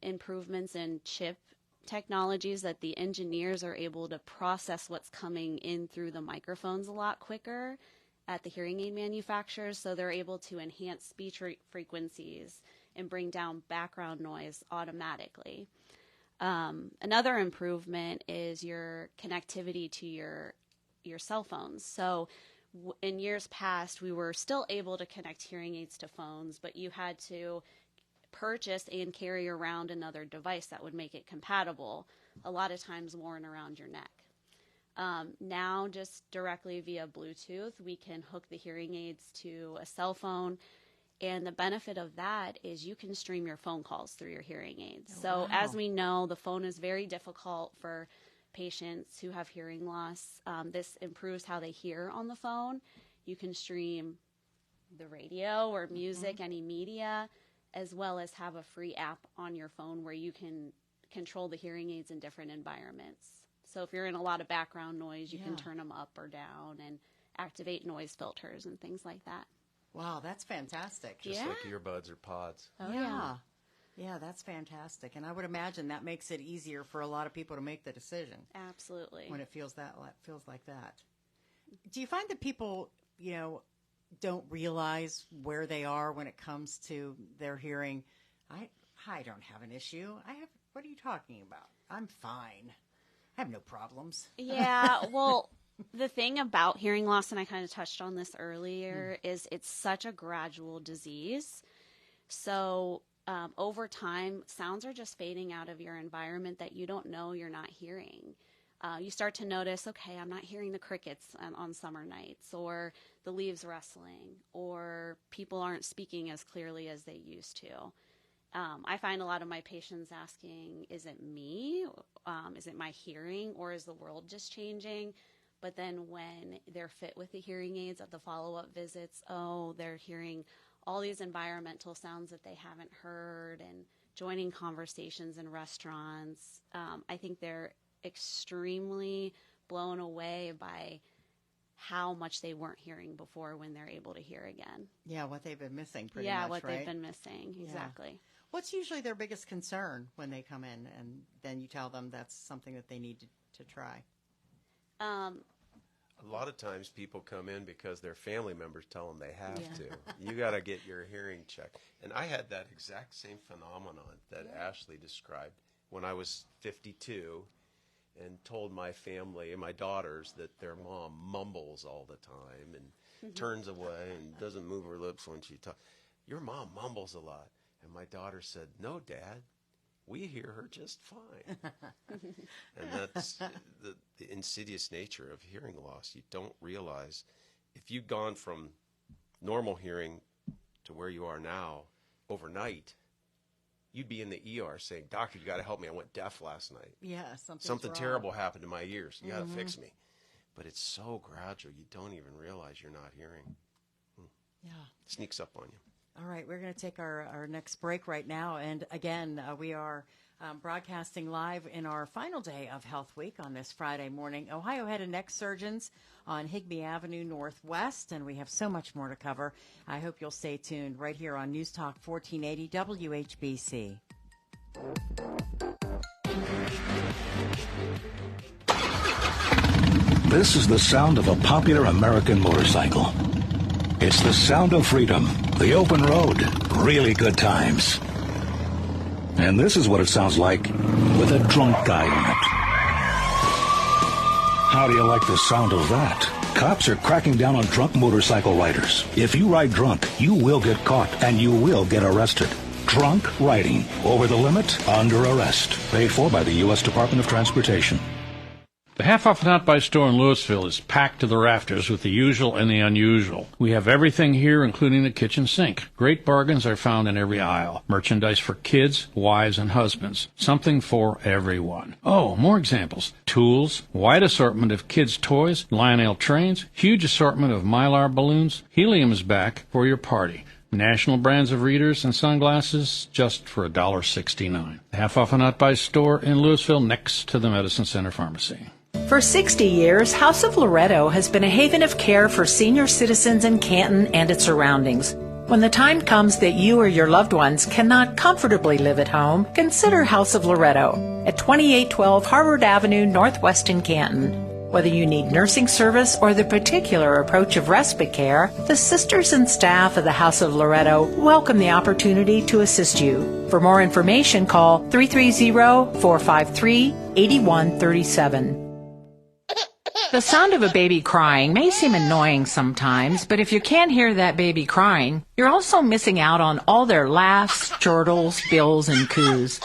improvements in chip technologies, that the engineers are able to process what's coming in through the microphones a lot quicker at the hearing aid manufacturers, so they're able to enhance speech frequencies and bring down background noise automatically. Another improvement is your connectivity to your cell phones. So in years past, we were still able to connect hearing aids to phones, but you had to purchase and carry around another device that would make it compatible, a lot of times worn around your neck. Now, just directly via Bluetooth, we can hook the hearing aids to a cell phone And the benefit of that is you can stream your phone calls through your hearing aids. Oh, so wow. as we know, the phone is very difficult for patients who have hearing loss. This improves how they hear on the phone. You can stream the radio or music, any media, as well as have a free app on your phone where you can control the hearing aids in different environments. So if you're in a lot of background noise, you can turn them up or down and activate noise filters and things like that. Wow, that's fantastic. Just like earbuds or pods. Oh, yeah. Yeah, that's fantastic. And I would imagine that makes it easier for a lot of people to make the decision. Absolutely. When it feels like that. Do you find that people, don't realize where they are when it comes to their hearing? I don't have an issue. What are you talking about? I'm fine. I have no problems. Yeah, well, the thing about hearing loss, and I kind of touched on this earlier, is it's such a gradual disease. So over time, sounds are just fading out of your environment that you don't know you're not hearing. You start to notice, okay, I'm not hearing the crickets on summer nights, or the leaves rustling, or people aren't speaking as clearly as they used to. I find a lot of my patients asking, is it me? Is it my hearing, or is the world just changing? But then when they're fit with the hearing aids at the follow-up visits, they're hearing all these environmental sounds that they haven't heard and joining conversations in restaurants. I think they're extremely blown away by how much they weren't hearing before when they're able to hear again. Yeah, what they've been missing pretty much, Yeah, what right? they've been missing, exactly. Yeah. What's usually their biggest concern when they come in and then you tell them that's something that they need to try? A lot of times people come in because their family members tell them they have to. You got to get your hearing checked. And I had that exact same phenomenon that Ashley described when I was 52 and told my family and my daughters that their mom mumbles all the time and turns away and doesn't move her lips when she talks. Your mom mumbles a lot. And my daughter said, no, Dad, we hear her just fine. And that's the insidious nature of hearing loss. You don't realize if you've gone from normal hearing to where you are now overnight, you'd be in the ER saying, doctor, you got to help me. I went deaf last night. Yeah, something terrible happened to my ears. You got to fix me. But it's so gradual, you don't even realize you're not hearing. Yeah. It sneaks up on you. All right, we're going to take our next break right now. And again, we are broadcasting live in our final day of Health Week on this Friday morning. Ohio Head and Neck Surgeons on Higbee Avenue Northwest, and we have so much more to cover. I hope you'll stay tuned right here on News Talk 1480 WHBC. This is the sound of a popular American motorcycle. It's the sound of freedom, the open road, really good times. And this is what it sounds like with a drunk guy in it. How do you like the sound of that? Cops are cracking down on drunk motorcycle riders. If you ride drunk, you will get caught and you will get arrested. Drunk riding, over the limit, under arrest. Paid for by the U.S. Department of Transportation. The Half Off Not Buy store in Louisville is packed to the rafters with the usual and the unusual. We have everything here, including the kitchen sink. Great bargains are found in every aisle. Merchandise for kids, wives, and husbands. Something for everyone. Oh, more examples. Tools, wide assortment of kids' toys, Lionel trains, huge assortment of Mylar balloons. Helium is back for your party. National brands of readers and sunglasses, just for $1.69. The Half Off Not Buy store in Louisville, next to the Medicine Center Pharmacy. For 60 years, House of Loretto has been a haven of care for senior citizens in Canton and its surroundings. When the time comes that you or your loved ones cannot comfortably live at home, consider House of Loretto at 2812 Harvard Avenue, Northwest in Canton. Whether you need nursing service or the particular approach of respite care, the sisters and staff of the House of Loretto welcome the opportunity to assist you. For more information, call 330-453-8137. The sound of a baby crying may seem annoying sometimes, but if you can't hear that baby crying, you're also missing out on all their laughs, chortles, bills, and coos.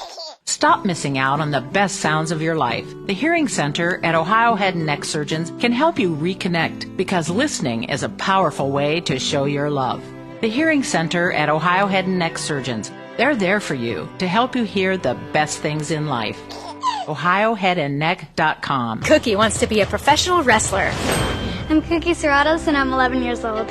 Stop missing out on the best sounds of your life. The Hearing Center at Ohio Head and Neck Surgeons can help you reconnect, because listening is a powerful way to show your love. The Hearing Center at Ohio Head and Neck Surgeons. They're there for you to help you hear the best things in life. OhioHeadandNeck.com. Cookie wants to be a professional wrestler. I'm Cookie Serratos and I'm 11 years old.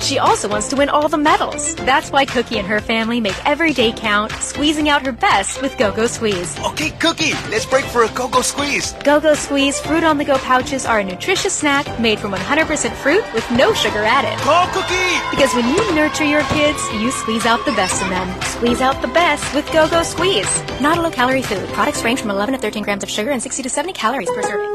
She also wants to win all the medals. That's why Cookie and her family make every day count, squeezing out her best with Go-Go Squeeze. Okay, Cookie, let's break for a Go-Go Squeeze. Go-Go Squeeze Fruit on the Go pouches are a nutritious snack made from 100% fruit with no sugar added. Go, Cookie! Because when you nurture your kids, you squeeze out the best in them. Squeeze out the best with Go-Go Squeeze. Not a low-calorie food. Products range from 11 to 13 grams of sugar and 60 to 70 calories per serving.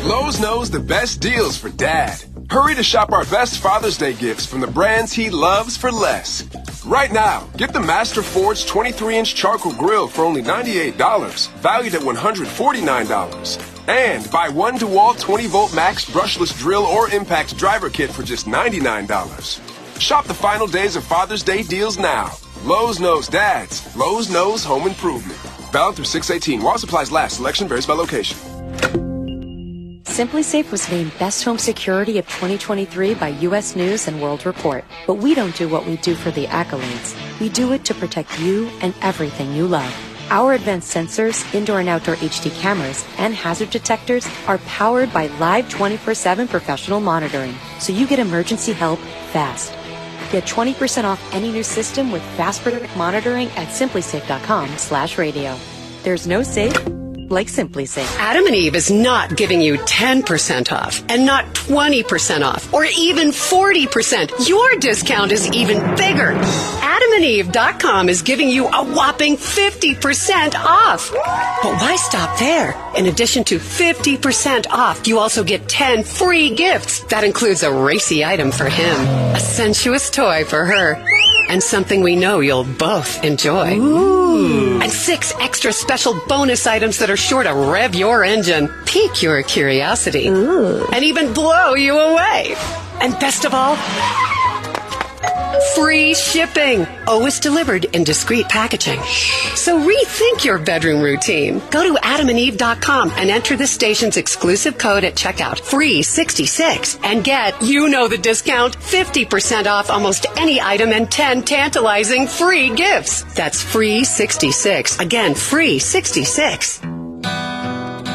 Lowe's knows the best deals for Dad. Hurry to shop our best Father's Day gifts from the brands he loves for less. Right now, get the Master Forge 23-inch charcoal grill for only $98, valued at $149. And buy one DeWalt 20-volt max brushless drill or impact driver kit for just $99. Shop the final days of Father's Day deals now. Lowe's knows dads. Lowe's knows home improvement. Valid through 6/18. While supplies last. Selection varies by location. Simply Safe was named Best Home Security of 2023 by U.S. News and World Report. But we don't do what we do for the accolades. We do it to protect you and everything you love. Our advanced sensors, indoor and outdoor HD cameras, and hazard detectors are powered by live 24/7 professional monitoring, so you get emergency help fast. Get 20% off any new system with fast predictive monitoring at simplysafe.com/radio. There's no safe like Simply Safe. Adam and Eve is not giving you 10% off and not 20% off or even 40%. Your discount is even bigger. AdamandEve.com is giving you a whopping 50% off. But why stop there? In addition to 50% off, you also get 10 free gifts. That includes a racy item for him, a sensuous toy for her, and something we know you'll both enjoy. Ooh. And 6 extra special bonus items that are sure to rev your engine, pique your curiosity, and even blow you away. And best of all, free shipping. Always delivered in discreet packaging. So rethink your bedroom routine. Go to adamandeve.com and enter this station's exclusive code at checkout, free66, and get, you know the discount, 50% off almost any item and 10 tantalizing free gifts. That's free66. Again, free66.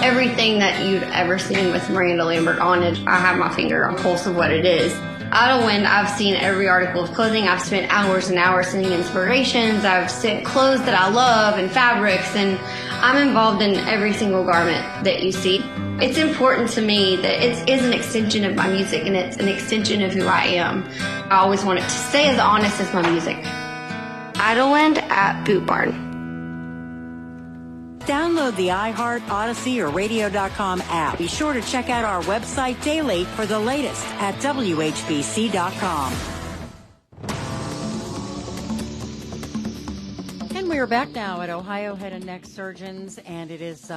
Everything that you'd ever seen with Miranda Lambert on it, I have my finger on the pulse of what it is. Idlewind, I've seen every article of clothing. I've spent hours and hours sending inspirations. I've sent clothes that I love and fabrics, and I'm involved in every single garment that you see. It's important to me that it is an extension of my music, and it's an extension of who I am. I always want it to stay as honest as my music. Idlewind at Boot Barn. Download the iHeart, Odyssey, or Radio.com app. Be sure to check out our website daily for the latest at WHBC.com. And we are back now at Ohio Head and Neck Surgeons, and it is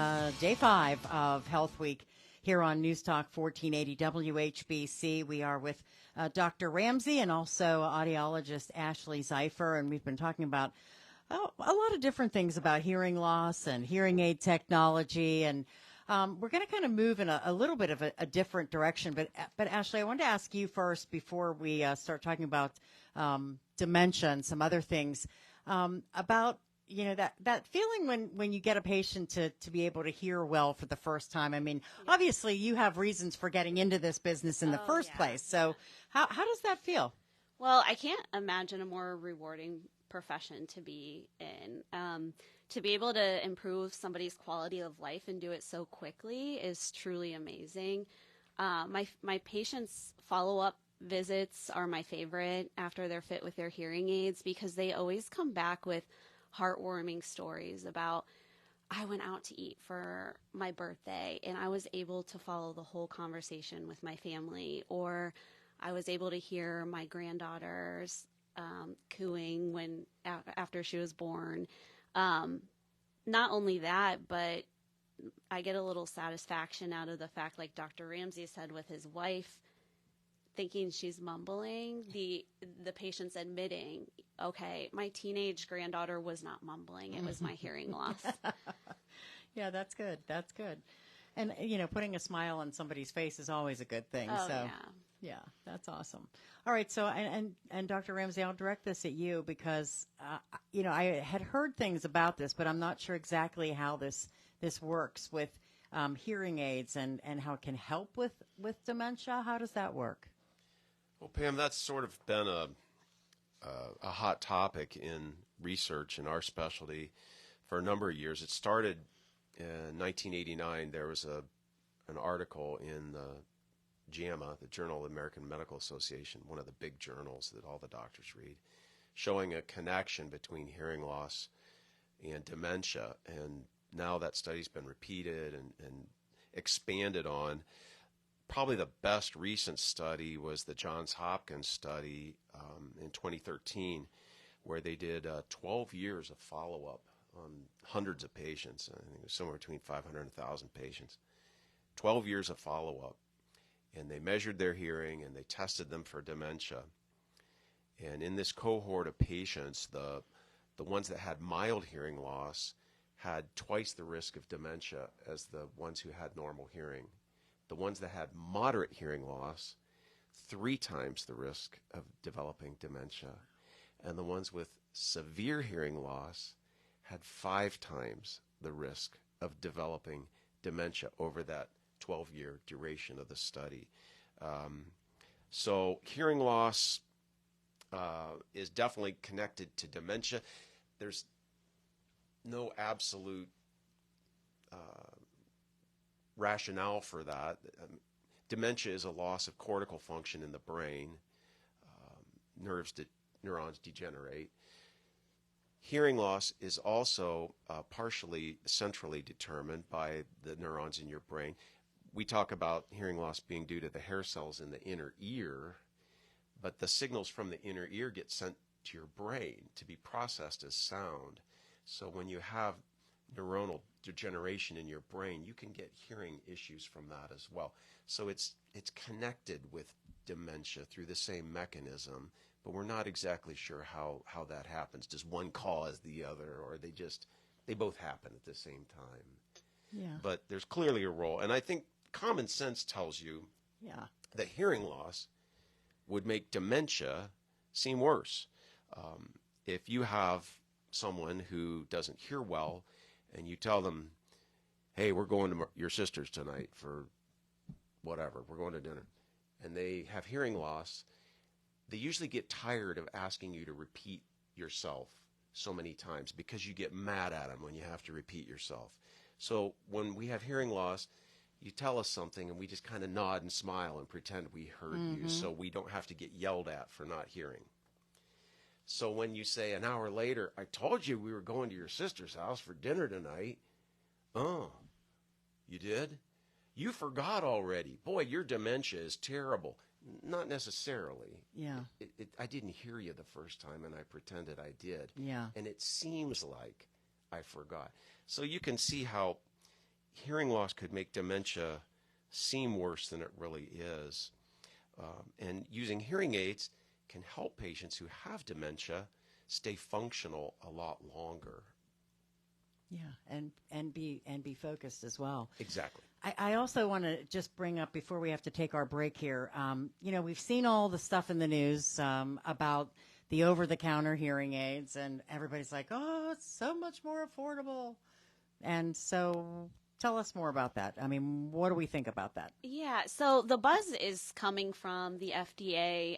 day 5 of Health Week here on News Talk 1480 WHBC. We are with Dr. Ramsey and also audiologist Ashley Zeifer, and we've been talking about a lot of different things about hearing loss and hearing aid technology, and we're going to kind of move in a little bit of a different direction. But Ashley, I wanted to ask you first before we start talking about dementia and some other things about that feeling when you get a patient to be able to hear well for the first time. I mean, obviously you have reasons for getting into this business in the first place. So how does that feel? Well, I can't imagine a more rewarding profession to be in. To be able to improve somebody's quality of life and do it so quickly is truly amazing. My patients' follow-up visits are my favorite after they're fit with their hearing aids, because they always come back with heartwarming stories about, I went out to eat for my birthday and I was able to follow the whole conversation with my family, or I was able to hear my granddaughter's cooing after she was born. Not only that, but I get a little satisfaction out of the fact, like Dr. Ramsey said, with his wife thinking she's mumbling, the patient's admitting, okay, my teenage granddaughter was not mumbling, it was my hearing loss. Yeah, that's good. That's good. And, putting a smile on somebody's face is always a good thing. Oh, so. yeah. Yeah, that's awesome. All right, so and Dr. Ramsey, I'll direct this at you because I had heard things about this, but I'm not sure exactly how this works with hearing aids and how it can help with dementia. How does that work? Well, Pam, that's sort of been a hot topic in research in our specialty for a number of years. It started in 1989. There was an article in the JAMA, the Journal of the American Medical Association, one of the big journals that all the doctors read, showing a connection between hearing loss and dementia. And now that study's been repeated and expanded on. Probably the best recent study was the Johns Hopkins study in 2013, where they did 12 years of follow-up on hundreds of patients. I think it was somewhere between 500 and 1,000 patients. 12 years of follow-up. And they measured their hearing and they tested them for dementia. And in this cohort of patients, the ones that had mild hearing loss had twice the risk of dementia as the ones who had normal hearing. The ones that had moderate hearing loss, 3 times the risk of developing dementia. And the ones with severe hearing loss had 5 times the risk of developing dementia over that 12-year duration of the study. So hearing loss is definitely connected to dementia. There's no absolute rationale for that. Dementia is a loss of cortical function in the brain. Neurons degenerate. Hearing loss is also partially centrally determined by the neurons in your brain. We talk about hearing loss being due to the hair cells in the inner ear, but the signals from the inner ear get sent to your brain to be processed as sound. So when you have neuronal degeneration in your brain, you can get hearing issues from that as well. So it's connected with dementia through the same mechanism, but we're not exactly sure how that happens. Does one cause the other, or they both happen at the same time? Yeah. But there's clearly a role. And I think common sense tells you that hearing loss would make dementia seem worse. If you have someone who doesn't hear well and you tell them, hey, we're going to your sister's tonight for whatever, we're going to dinner, and they have hearing loss, they usually get tired of asking you to repeat yourself so many times because you get mad at them when you have to repeat yourself. So when we have hearing loss, you tell us something and we just kind of nod and smile and pretend we heard you so we don't have to get yelled at for not hearing. So when you say an hour later, I told you we were going to your sister's house for dinner tonight. Oh, you did? You forgot already. Boy, your dementia is terrible. Not necessarily. Yeah. I didn't hear you the first time and I pretended I did. Yeah. And it seems like I forgot. So you can see how hearing loss could make dementia seem worse than it really is. And using hearing aids can help patients who have dementia stay functional a lot longer. Yeah, and be focused as well. Exactly. I also want to just bring up before we have to take our break here. We've seen all the stuff in the news about the over-the-counter hearing aids, and everybody's like, "Oh, it's so much more affordable." And so, tell us more about that. I mean, what do we think about that? Yeah, so the buzz is coming from the FDA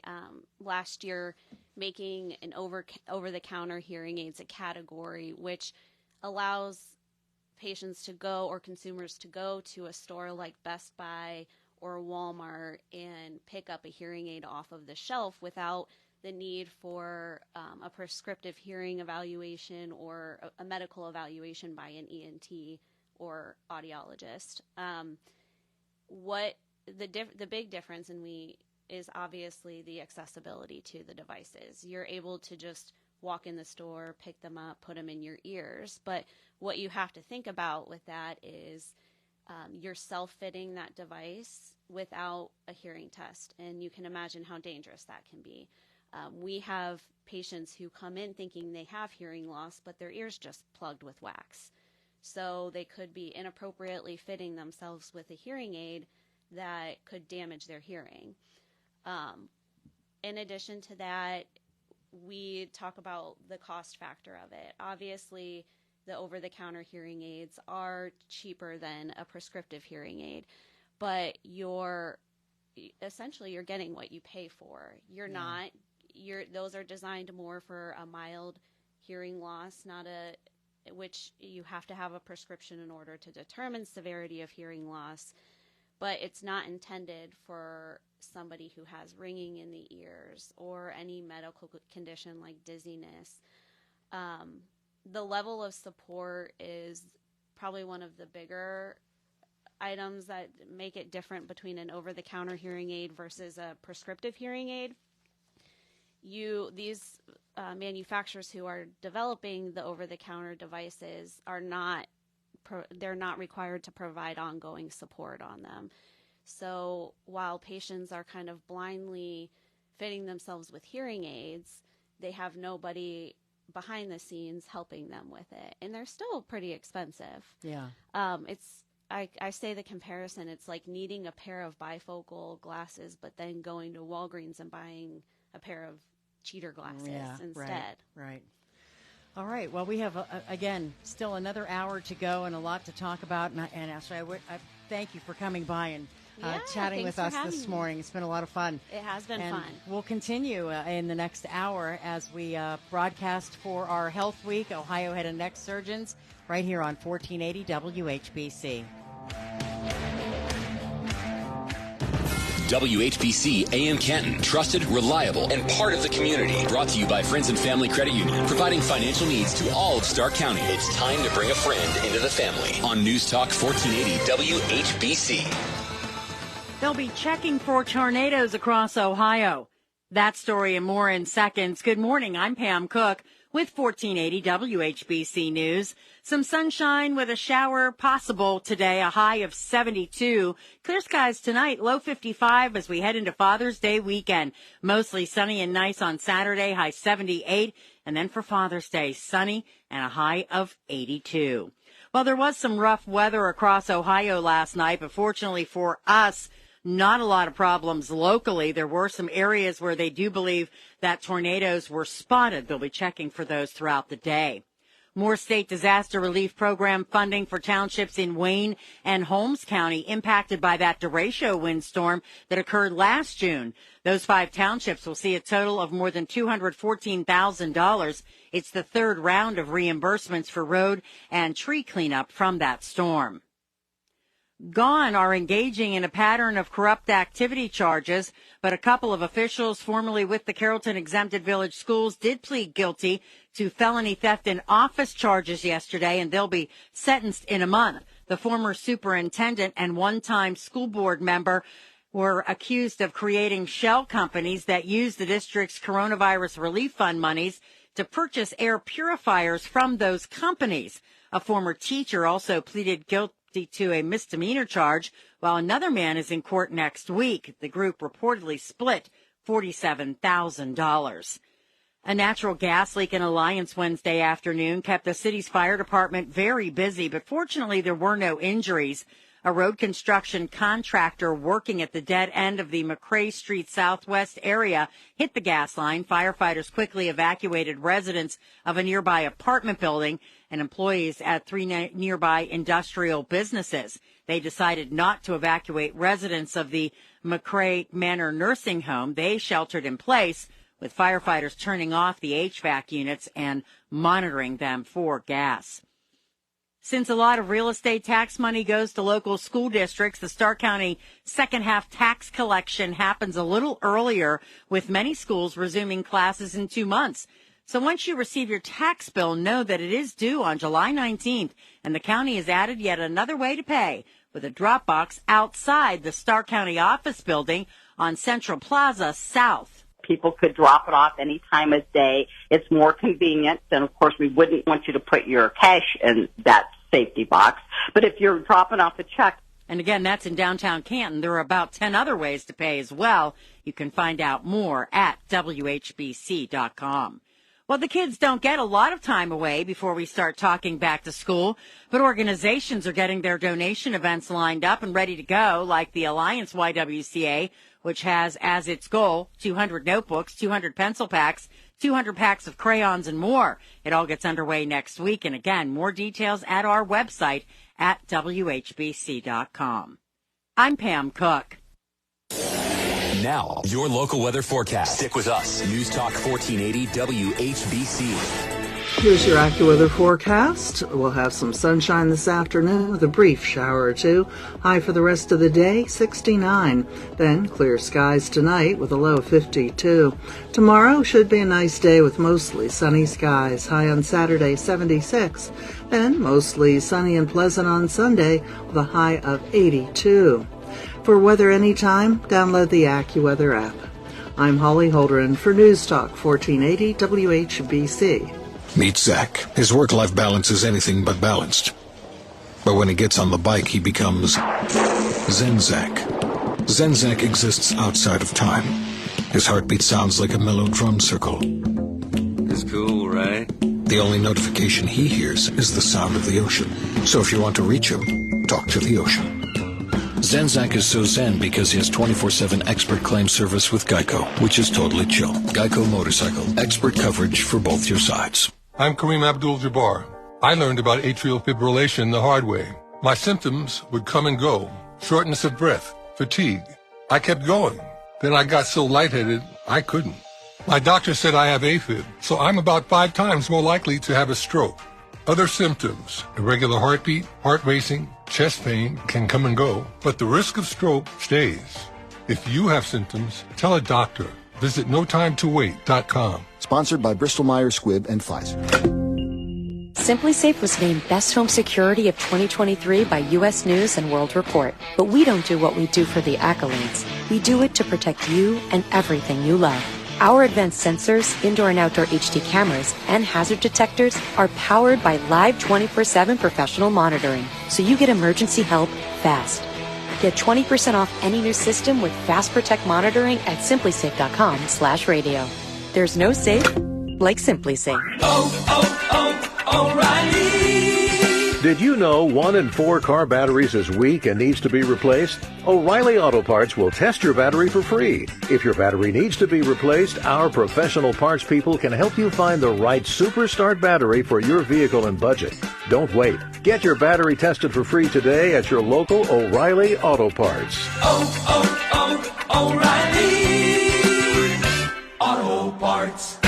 last year making an over-the-counter hearing aids a category, which allows patients to go or consumers to go to a store like Best Buy or Walmart and pick up a hearing aid off of the shelf without the need for a prescriptive hearing evaluation or a medical evaluation by an ENT or audiologist. What the big difference is obviously the accessibility to the devices. You're able to just walk in the store, pick them up, put them in your ears. But what you have to think about with that is you're self-fitting that device without a hearing test. And you can imagine how dangerous that can be. We have patients who come in thinking they have hearing loss, but their ears just plugged with wax. So they could be inappropriately fitting themselves with a hearing aid that could damage their hearing. In addition to that, we talk about the cost factor of it. Obviously, the over-the-counter hearing aids are cheaper than a prescriptive hearing aid, but you're getting what you pay for. Those are designed more for a mild hearing loss, which you have to have a prescription in order to determine severity of hearing loss, but it's not intended for somebody who has ringing in the ears or any medical condition like dizziness. The level of support is probably one of the bigger items that make it different between an over-the-counter hearing aid versus a prescriptive hearing aid. These manufacturers who are developing the over-the-counter devices they're not required to provide ongoing support on them. So while patients are kind of blindly fitting themselves with hearing aids, they have nobody behind the scenes helping them with it, and they're still pretty expensive. Yeah. I say the comparison, it's like needing a pair of bifocal glasses, but then going to Walgreens and buying a pair of cheater glasses instead. Right. All right. Well, we have, again, still another hour to go and a lot to talk about. And Ashley, I thank you for coming by and chatting with us this morning. It's been a lot of fun. It has been and fun. We'll continue in the next hour as we broadcast for our Health Week, Ohio Head and Neck Surgeons, right here on 1480 WHBC. WHBC AM Canton, trusted, reliable, and part of the community. Brought to you by Friends and Family Credit Union, providing financial needs to all of Stark County. It's time to bring a friend into the family on News Talk 1480 WHBC. They'll be checking for tornadoes across Ohio. That story and more in seconds. Good morning. I'm Pam Cook with 1480 WHBC News. Some sunshine with a shower possible today, a high of 72. Clear skies tonight, low 55 as we head into Father's Day weekend. Mostly sunny and nice on Saturday, high 78. And then for Father's Day, sunny and a high of 82. Well, there was some rough weather across Ohio last night, but fortunately for us, not a lot of problems locally. There were some areas where they do believe that tornadoes were spotted. They'll be checking for those throughout the day. More state disaster relief program funding for townships in Wayne and Holmes County impacted by that derecho windstorm that occurred last June. Those 5 townships will see a total of more than $214,000. It's the third round of reimbursements for road and tree cleanup from that storm. Gone are engaging in a pattern of corrupt activity charges, but a couple of officials formerly with the Carrollton Exempted Village Schools did plead guilty to felony theft in office charges yesterday, and they'll be sentenced in a month. The former superintendent and one-time school board member were accused of creating shell companies that use the district's coronavirus relief fund monies to purchase air purifiers from those companies. A former teacher also pleaded guilty to a misdemeanor charge, while another man is in court next week. The group reportedly split $47,000. A natural gas leak in Alliance Wednesday afternoon kept the city's fire department very busy, but fortunately there were no injuries. A road construction contractor working at the dead end of the McCrae Street Southwest area hit the gas line. Firefighters quickly evacuated residents of a nearby apartment building and employees at 3 nearby industrial businesses. They decided not to evacuate residents of the McCrae Manor nursing home. They sheltered in place, with firefighters turning off the HVAC units and monitoring them for gas. Since a lot of real estate tax money goes to local school districts, the Stark County second half tax collection happens a little earlier, with many schools resuming classes in 2 months. So once you receive your tax bill, know that it is due on July 19th, and the county has added yet another way to pay, with a drop box outside the Stark County office building on Central Plaza South. People could drop it off any time of day. It's more convenient. And, of course, we wouldn't want you to put your cash in that safety box. But if you're dropping off a check. And, again, that's in downtown Canton. There are about 10 other ways to pay as well. You can find out more at WHBC.com. Well, the kids don't get a lot of time away before we start talking back to school, but organizations are getting their donation events lined up and ready to go, like the Alliance YWCA, which has as its goal 200 notebooks, 200 pencil packs, 200 packs of crayons, and more. It all gets underway next week. And again, more details at our website at WHBC.com. I'm Pam Cook. Now, your local weather forecast. Stick with us. News Talk 1480 WHBC. Here's your AccuWeather forecast. We'll have some sunshine this afternoon with a brief shower or two. High for the rest of the day, 69. Then clear skies tonight with a low of 52. Tomorrow should be a nice day with mostly sunny skies. High on Saturday, 76. Then mostly sunny and pleasant on Sunday with a high of 82. For weather anytime, download the AccuWeather app. I'm Holly Holdren for News Talk 1480 WHBC. Meet Zach. His work-life balance is anything but balanced. But when he gets on the bike, he becomes Zen Zach. Zen Zach exists outside of time. His heartbeat sounds like a mellow drum circle. It's cool, right? The only notification he hears is the sound of the ocean. So if you want to reach him, talk to the ocean. Zenzac is so zen because he has 24/7 expert claim service with Geico, which is totally chill. Geico Motorcycle, expert coverage for both your sides. I'm Kareem Abdul-Jabbar. I learned about atrial fibrillation the hard way. My symptoms would come and go. Shortness of breath, fatigue. I kept going. Then I got so lightheaded, I couldn't. My doctor said I have AFib, so I'm about 5 times more likely to have a stroke. Other symptoms, irregular heartbeat, heart racing, chest pain can come and go, but the risk of stroke stays. If you have symptoms, tell a doctor. Visit notimetowait.com. Sponsored by Bristol-Myers Squibb and Pfizer. Simply Safe was named Best Home Security of 2023 by U.S. News and World Report. But we don't do what we do for the accolades. We do it to protect you and everything you love. Our advanced sensors, indoor and outdoor HD cameras, and hazard detectors are powered by live 24/7 professional monitoring, so you get emergency help fast. Get 20% off any new system with Fast Protect monitoring at simplysafe.com/radio. There's no safe like Simply Safe. O'Reilly! Did you know 1 in 4 car batteries is weak and needs to be replaced? O'Reilly Auto Parts will test your battery for free. If your battery needs to be replaced, our professional parts people can help you find the right Super Start battery for your vehicle and budget. Don't wait. Get your battery tested for free today at your local O'Reilly Auto Parts. O'Reilly Auto Parts.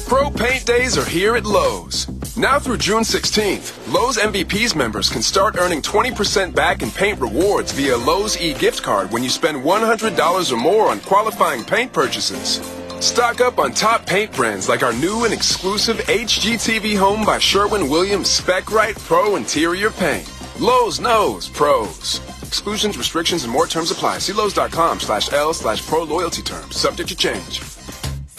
Pro Paint Days are here at Lowe's. Now through June 16th, Lowe's MVPs members can start earning 20% back in paint rewards via Lowe's e-gift card when you spend $100 or more on qualifying paint purchases. Stock up on top paint brands like our new and exclusive HGTV Home by Sherwin-Williams Spec-Rite Pro Interior Paint. Lowe's knows pros. Exclusions, restrictions, and more terms apply. See Lowe's.com/L/pro loyalty terms. Subject to change.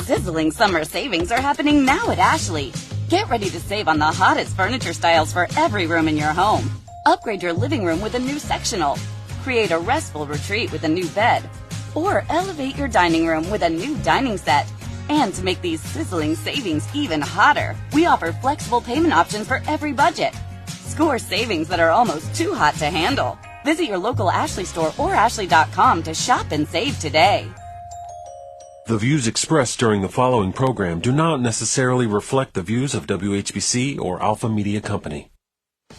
Sizzling summer savings are happening now at Ashley. Get ready to save on the hottest furniture styles for every room in your home. Upgrade your living room with a new sectional. Create a restful retreat with a new bed. Or elevate your dining room with a new dining set. And to make these sizzling savings even hotter, we offer flexible payment options for every budget. Score savings that are almost too hot to handle. Visit your local Ashley store or ashley.com to shop and save today. The views expressed during the following program do not necessarily reflect the views of WHBC or Alpha Media Company.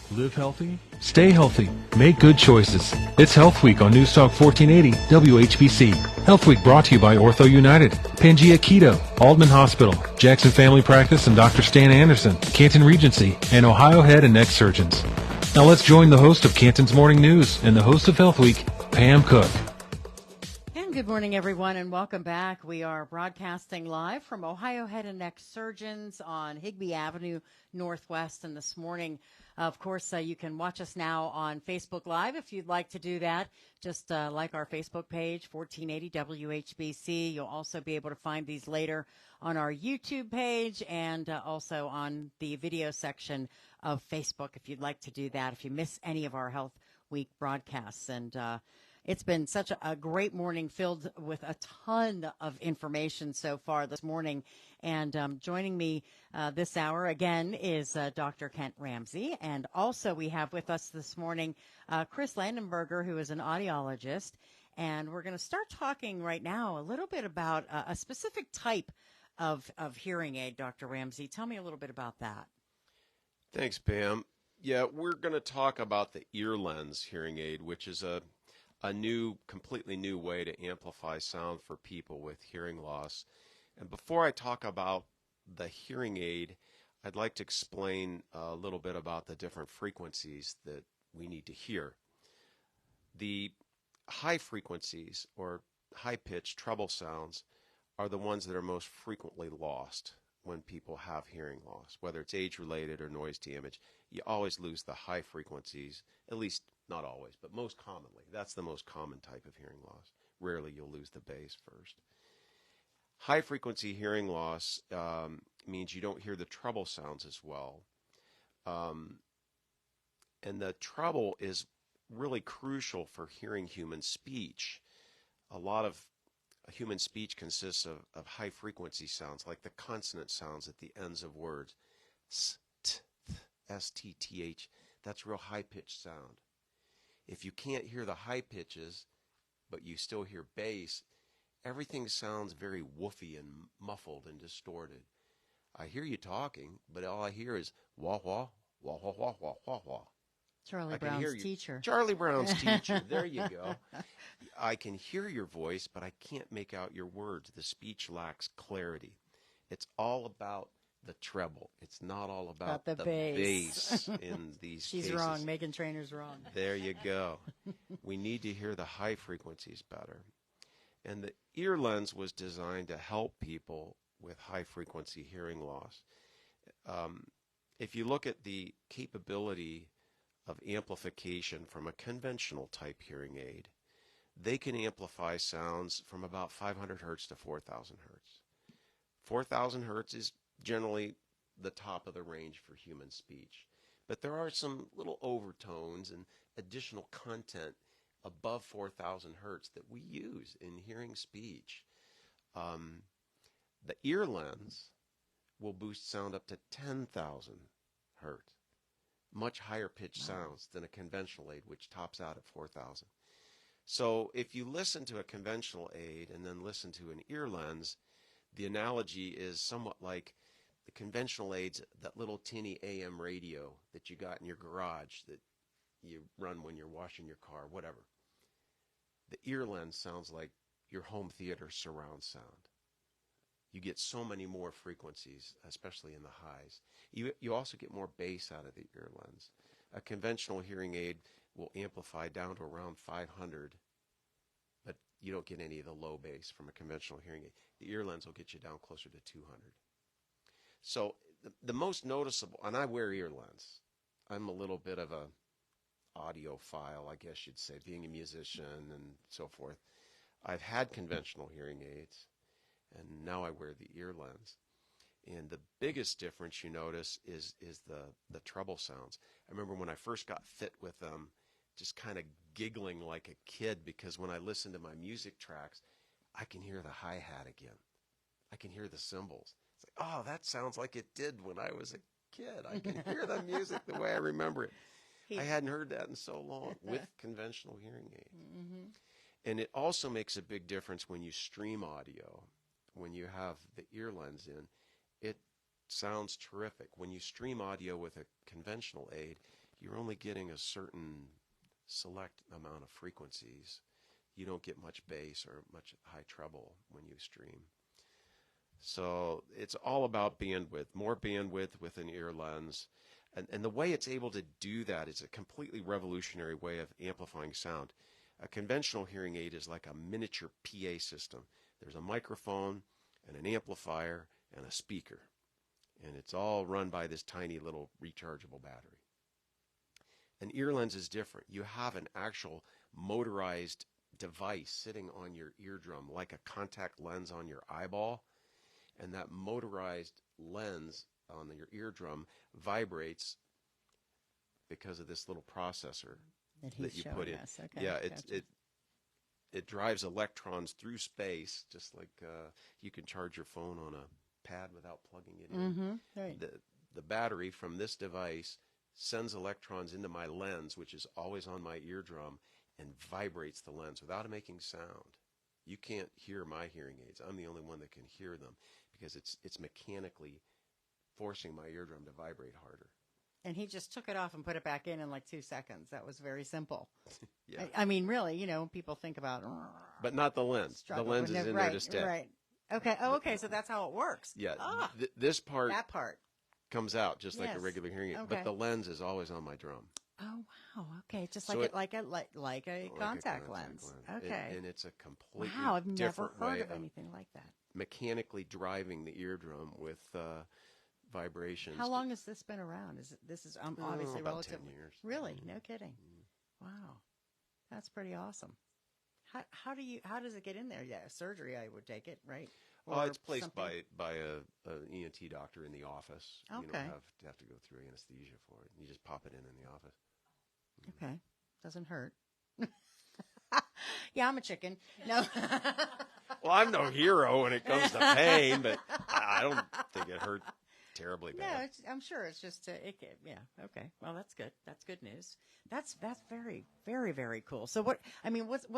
Live healthy, stay healthy, make good choices. It's Health Week on News Talk 1480 WHBC. Health Week brought to you by Ortho United, Pangea Keto, Aldman Hospital, Jackson Family Practice and Dr. Stan Anderson, Canton Regency, and Ohio Head and Neck Surgeons. Now let's join the host of Canton's Morning News and the host of Health Week, Pam Cook. Good morning, everyone, and welcome back. We are broadcasting live from Ohio Head and Neck Surgeons on Higbee Avenue Northwest. And this morning, of course, you can watch us now on Facebook Live if you'd like to do that. Just like our Facebook page, 1480 WHBC. You'll also be able to find these later on our YouTube page and also on the video section of Facebook if you'd like to do that, if you miss any of our Health Week broadcasts. And It's been such a great morning filled with a ton of information so far this morning. And joining me this hour again is Dr. Kent Ramsey. And also we have with us this morning Chris Landenberger, who is an audiologist. And we're going to start talking right now a little bit about a specific type of hearing aid, Dr. Ramsey. Tell me a little bit about that. Thanks, Pam. Yeah, we're going to talk about the ear lens hearing aid, which is a completely new way to amplify sound for people with hearing loss. And before I talk about the hearing aid, I'd like to explain a little bit about the different frequencies that we need to hear. The high frequencies, or high-pitched treble sounds, are the ones that are most frequently lost when people have hearing loss. Whether it's age-related or noise damage, you always lose the high frequencies, at least not always, but most commonly. That's the most common type of hearing loss. Rarely you'll lose the bass first. High-frequency hearing loss means you don't hear the treble sounds as well. And the treble is really crucial for hearing human speech. A lot of human speech consists of high-frequency sounds, like the consonant sounds at the ends of words. S, t, th, S, T, T, H. That's real high-pitched sound. If you can't hear the high pitches, but you still hear bass, everything sounds very woofy and muffled and distorted. I hear you talking, but all I hear is wah-wah, wah-wah-wah, wah-wah-wah. Charlie Brown's teacher. Charlie Brown's teacher. There you go. I can hear your voice, but I can't make out your words. The speech lacks clarity. It's all about the treble. It's not all about the bass in these She's cases. wrong. Megan Trainor's wrong. There you go. We need to hear the high frequencies better. And the ear lens was designed to help people with high frequency hearing loss. If you look at the capability of amplification from a conventional type hearing aid, they can amplify sounds from about 500 hertz to 4,000 hertz. 4,000 hertz is generally the top of the range for human speech. But there are some little overtones and additional content above 4,000 hertz that we use in hearing speech. The ear lens will boost sound up to 10,000 hertz. Much higher pitched sounds than a conventional aid, which tops out at 4,000. So if you listen to a conventional aid and then listen to an ear lens, the analogy is somewhat like the conventional aids, that little tinny AM radio that you got in your garage that you run when you're washing your car, whatever. The ear lens sounds like your home theater surround sound. You get so many more frequencies, especially in the highs. You also get more bass out of the ear lens. A conventional hearing aid will amplify down to around 500, but you don't get any of the low bass from a conventional hearing aid. The ear lens will get you down closer to 200. So the most noticeable, and I wear ear lens. I'm a little bit of a audiophile, I guess you'd say, being a musician and so forth. I've had conventional hearing aids, and now I wear the ear lens. And the biggest difference you notice is the treble sounds. I remember when I first got fit with them, just kind of giggling like a kid, because when I listen to my music tracks, I can hear the hi-hat again. I can hear the cymbals. It's like, oh, that sounds like it did when I was a kid. I can hear the music the way I remember it. I hadn't heard that in so long with conventional hearing aids. Mm-hmm. And it also makes a big difference when you stream audio. When you have the ear lens in, it sounds terrific. When you stream audio with a conventional aid, you're only getting a certain select amount of frequencies. You don't get much bass or much high treble when you stream. So it's all about bandwidth, more bandwidth with an ear lens. And the way it's able to do that is a completely revolutionary way of amplifying sound. A conventional hearing aid is like a miniature PA system. There's a microphone and an amplifier and a speaker. And it's all run by this tiny little rechargeable battery. An ear lens is different. You have an actual motorized device sitting on your eardrum, like a contact lens on your eyeball. And that motorized lens on your eardrum vibrates because of this little processor that you put in. Okay, yeah, gotcha. it drives electrons through space, just like you can charge your phone on a pad without plugging it in. Mm-hmm. Right. The battery from this device sends electrons into my lens, which is always on my eardrum, and vibrates the lens without making sound. You can't hear my hearing aids. I'm the only one that can hear them because it's mechanically forcing my eardrum to vibrate harder. And he just took it off and put it back in like 2 seconds. That was very simple. Yeah. I mean, really, people think about... But not the lens. The lens is in there to stay. Right. Okay. Oh, okay. So that's how it works. Yeah. This part... That part. Comes out just like a regular hearing aid. Okay. But the lens is always on my drum. Oh, wow. Okay. Just so like a contact lens. Okay. And it's a completely I've never different heard of anything like that. Mechanically driving the eardrum with vibrations. How long has this been around? This is obviously about relatively 10 years. Really? No kidding. Wow, that's pretty awesome. How does it get in there? Yeah, surgery. I would take it, right? Well, it's placed by a ENT doctor in the office. Okay. You don't have to go through anesthesia for it. You just pop it in the office. Okay, doesn't hurt. Yeah, I'm a chicken. No. Well, I'm no hero when it comes to pain, but I don't think it hurt terribly bad. No, I'm sure it's just yeah. Okay. Well, that's good. That's good news. That's very, very, very cool. So what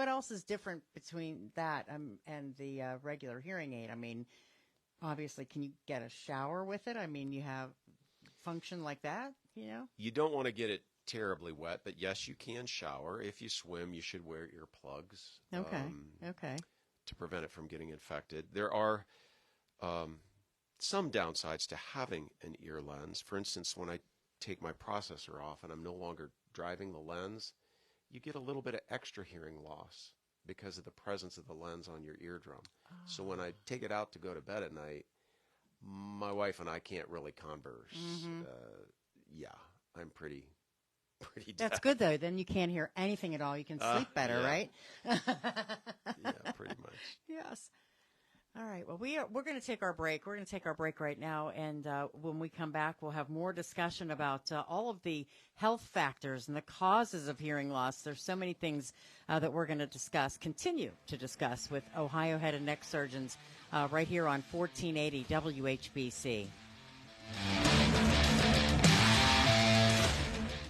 else is different between that and the regular hearing aid? I mean, obviously, can you get a shower with it? I mean, you have function like that, You don't want to get it terribly wet, but yes, you can shower. If you swim, you should wear earplugs. Okay. Okay. To prevent it from getting infected. There are some downsides to having an ear lens. For instance, when I take my processor off and I'm no longer driving the lens, you get a little bit of extra hearing loss because of the presence of the lens on your eardrum. Oh. So when I take it out to go to bed at night, my wife and I can't really converse. Mm-hmm. I'm pretty deaf. That's good, though. Then you can't hear anything at all. You can sleep better, right? Yeah, pretty much. Yes. All right. Well, we're going to take our break. We're going to take our break right now, and when we come back, we'll have more discussion about all of the health factors and the causes of hearing loss. There's so many things that we're going to continue to discuss with Ohio Head and Neck Surgeons right here on 1480 WHBC.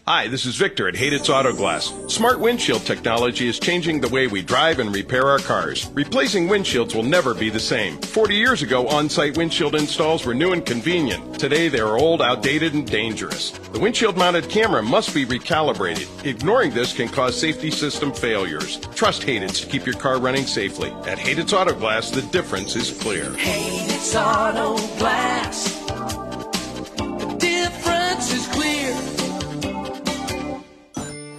Hi, this is Victor at Hayden's Auto Glass. Smart windshield technology is changing the way we drive and repair our cars. Replacing windshields will never be the same. 40 years ago, on-site windshield installs were new and convenient. Today, they are old, outdated, and dangerous. The windshield-mounted camera must be recalibrated. Ignoring this can cause safety system failures. Trust Hayden's to keep your car running safely. At Hayden's Auto Glass, the difference is clear. Hayden's Auto Glass. The difference is clear.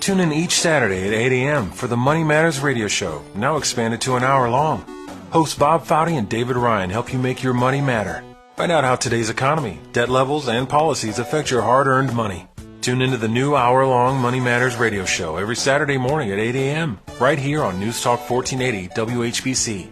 Tune in each Saturday at 8 a.m. for the Money Matters radio show, now expanded to an hour long. Hosts Bob Foudy and David Ryan help you make your money matter. Find out how today's economy, debt levels, and policies affect your hard-earned money. Tune into the new hour-long Money Matters radio show every Saturday morning at 8 a.m. right here on News Talk 1480 WHBC.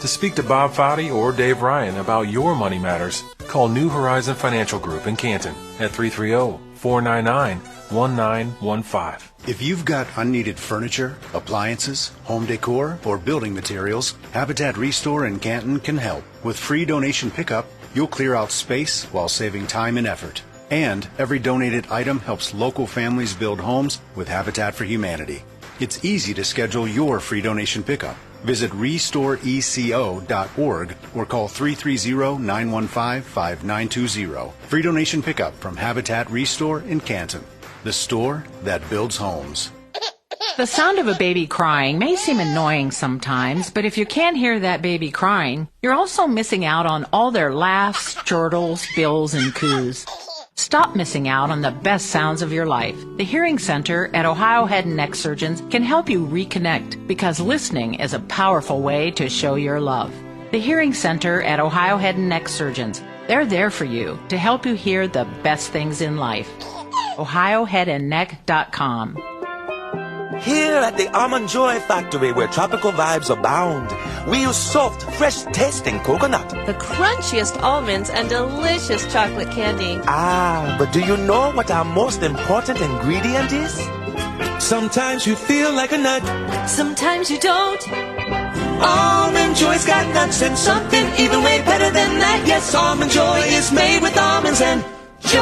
To speak to Bob Foudy or Dave Ryan about your money matters, call New Horizon Financial Group in Canton at 330-499-1915. If you've got unneeded furniture, appliances, home decor, or building materials, Habitat Restore in Canton can help. With free donation pickup, you'll clear out space while saving time and effort. And every donated item helps local families build homes with Habitat for Humanity. It's easy to schedule your free donation pickup. Visit restoreeco.org or call 330-915-5920. Free donation pickup from Habitat Restore in Canton, the store that builds homes. The sound of a baby crying may seem annoying sometimes, but if you can't hear that baby crying, you're also missing out on all their laughs, chortles, bills, and coos. Stop missing out on the best sounds of your life. The Hearing Center at Ohio Head and Neck Surgeons can help you reconnect because listening is a powerful way to show your love. The Hearing Center at Ohio Head and Neck Surgeons, they're there for you to help you hear the best things in life. OhioHeadandNeck.com. Here at the Almond Joy Factory, where tropical vibes abound, we use soft, fresh-tasting coconut. The crunchiest almonds and delicious chocolate candy. Ah, but do you know what our most important ingredient is? Sometimes you feel like a nut. Sometimes you don't. Almond Joy's got nuts and something even way better than that. Yes, Almond Joy is made with almonds and joy.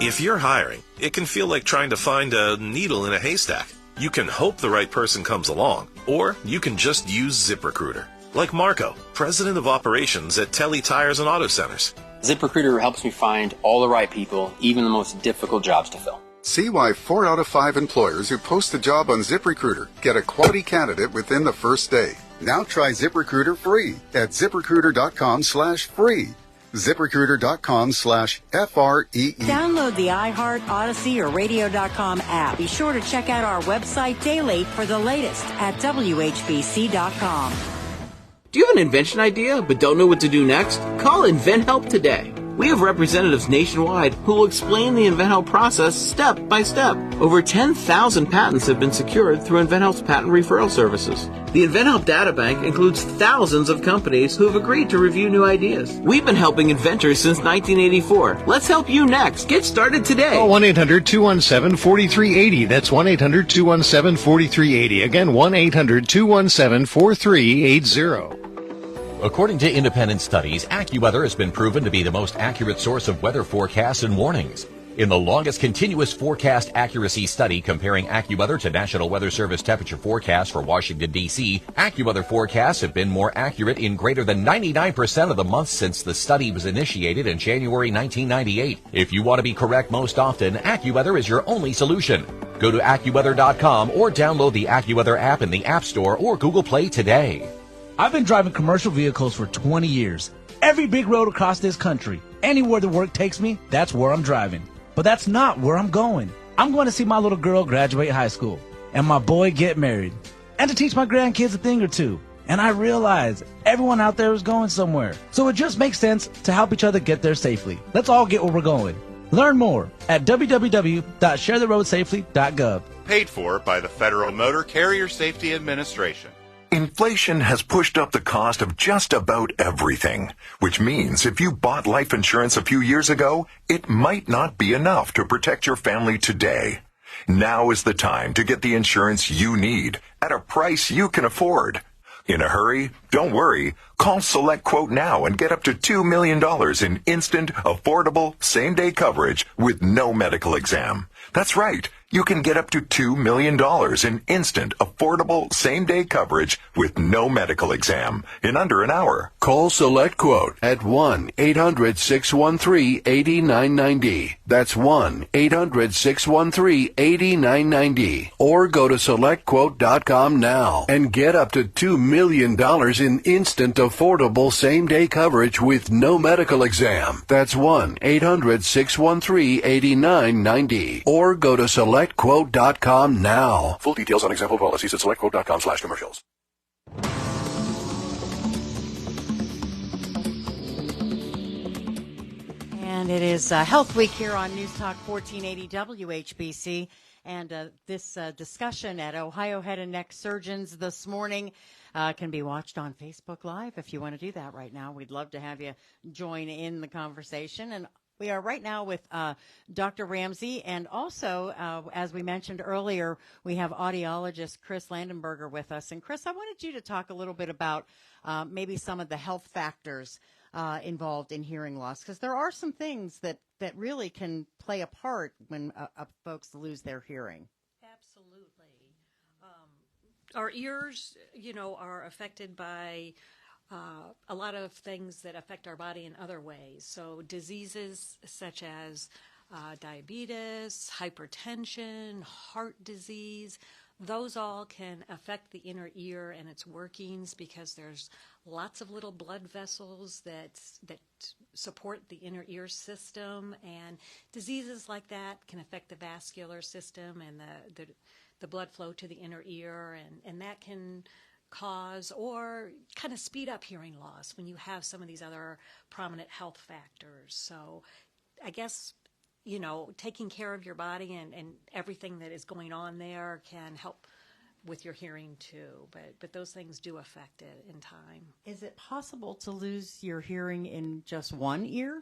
If you're hiring, it can feel like trying to find a needle in a haystack. You can hope the right person comes along, or you can just use ZipRecruiter. Like Marco, president of operations at Telly Tires and Auto Centers. ZipRecruiter helps me find all the right people, even the most difficult jobs to fill. See why 4 out of 5 employers who post a job on ZipRecruiter get a quality candidate within the first day. Now try ZipRecruiter free at ZipRecruiter.com/free. ZipRecruiter.com/FREE. Download the iHeart, Odyssey, or Radio.com app. Be sure to check out our website daily for the latest at WHBC.com. Do you have an invention idea but don't know what to do next? Call InventHelp today. We have representatives nationwide who will explain the InventHelp process step by step. Over 10,000 patents have been secured through InventHelp's patent referral services. The InventHelp databank includes thousands of companies who have agreed to review new ideas. We've been helping inventors since 1984. Let's help you next. Get started today. Call 1-800-217-4380. That's 1-800-217-4380. Again, 1-800-217-4380. According to independent studies, AccuWeather has been proven to be the most accurate source of weather forecasts and warnings. In the longest continuous forecast accuracy study comparing AccuWeather to National Weather Service temperature forecasts for Washington, D.C., AccuWeather forecasts have been more accurate in greater than 99% of the months since the study was initiated in January 1998. If you want to be correct most often, AccuWeather is your only solution. Go to AccuWeather.com or download the AccuWeather app in the App Store or Google Play today. I've been driving commercial vehicles for 20 years. Every big road across this country, anywhere the work takes me, that's where I'm driving. But that's not where I'm going. I'm going to see my little girl graduate high school and my boy get married and to teach my grandkids a thing or two. And I realize everyone out there is going somewhere. So it just makes sense to help each other get there safely. Let's all get where we're going. Learn more at www.sharetheroadsafely.gov. Paid for by the Federal Motor Carrier Safety Administration. Inflation has pushed up the cost of just about everything, which means if you bought life insurance a few years ago, it might not be enough to protect your family today. Now is the time to get the insurance you need at a price you can afford. In a hurry? Don't worry. Call Select Quote now and get up to $2 million in instant, affordable, same-day coverage with no medical exam. That's right. You can get up to $2 million in instant, affordable, same-day coverage with no medical exam in under an hour. Call Select Quote at 1-800-613-8990. That's 1-800-613-8990. Or go to SelectQuote.com now and get up to $2 million in instant, affordable, same-day coverage with no medical exam. That's 1-800-613-8990. Or go to SelectQuote.com now. Full details on example policies at SelectQuote.com/commercials. And it is Health Week here on News Talk 1480 WHBC. And this discussion at Ohio Head and Neck Surgeons this morning can be watched on Facebook Live if you want to do that right now. We'd love to have you join in the conversation. And we are right now with Dr. Ramsey, and also, as we mentioned earlier, we have audiologist Chris Landenberger with us. And Chris, I wanted you to talk a little bit about maybe some of the health factors involved in hearing loss, because there are some things that really can play a part when folks lose their hearing. Absolutely. Our ears, are affected by a lot of things that affect our body in other ways. So diseases such as diabetes, hypertension, heart disease, those all can affect the inner ear and its workings because there's lots of little blood vessels that support the inner ear system, and diseases like that can affect the vascular system and the blood flow to the inner ear, and that can cause or kind of speed up hearing loss when you have some of these other prominent health factors. So I guess, taking care of your body and everything that is going on there can help with your hearing too. But those things do affect it in time. Is it possible to lose your hearing in just one ear?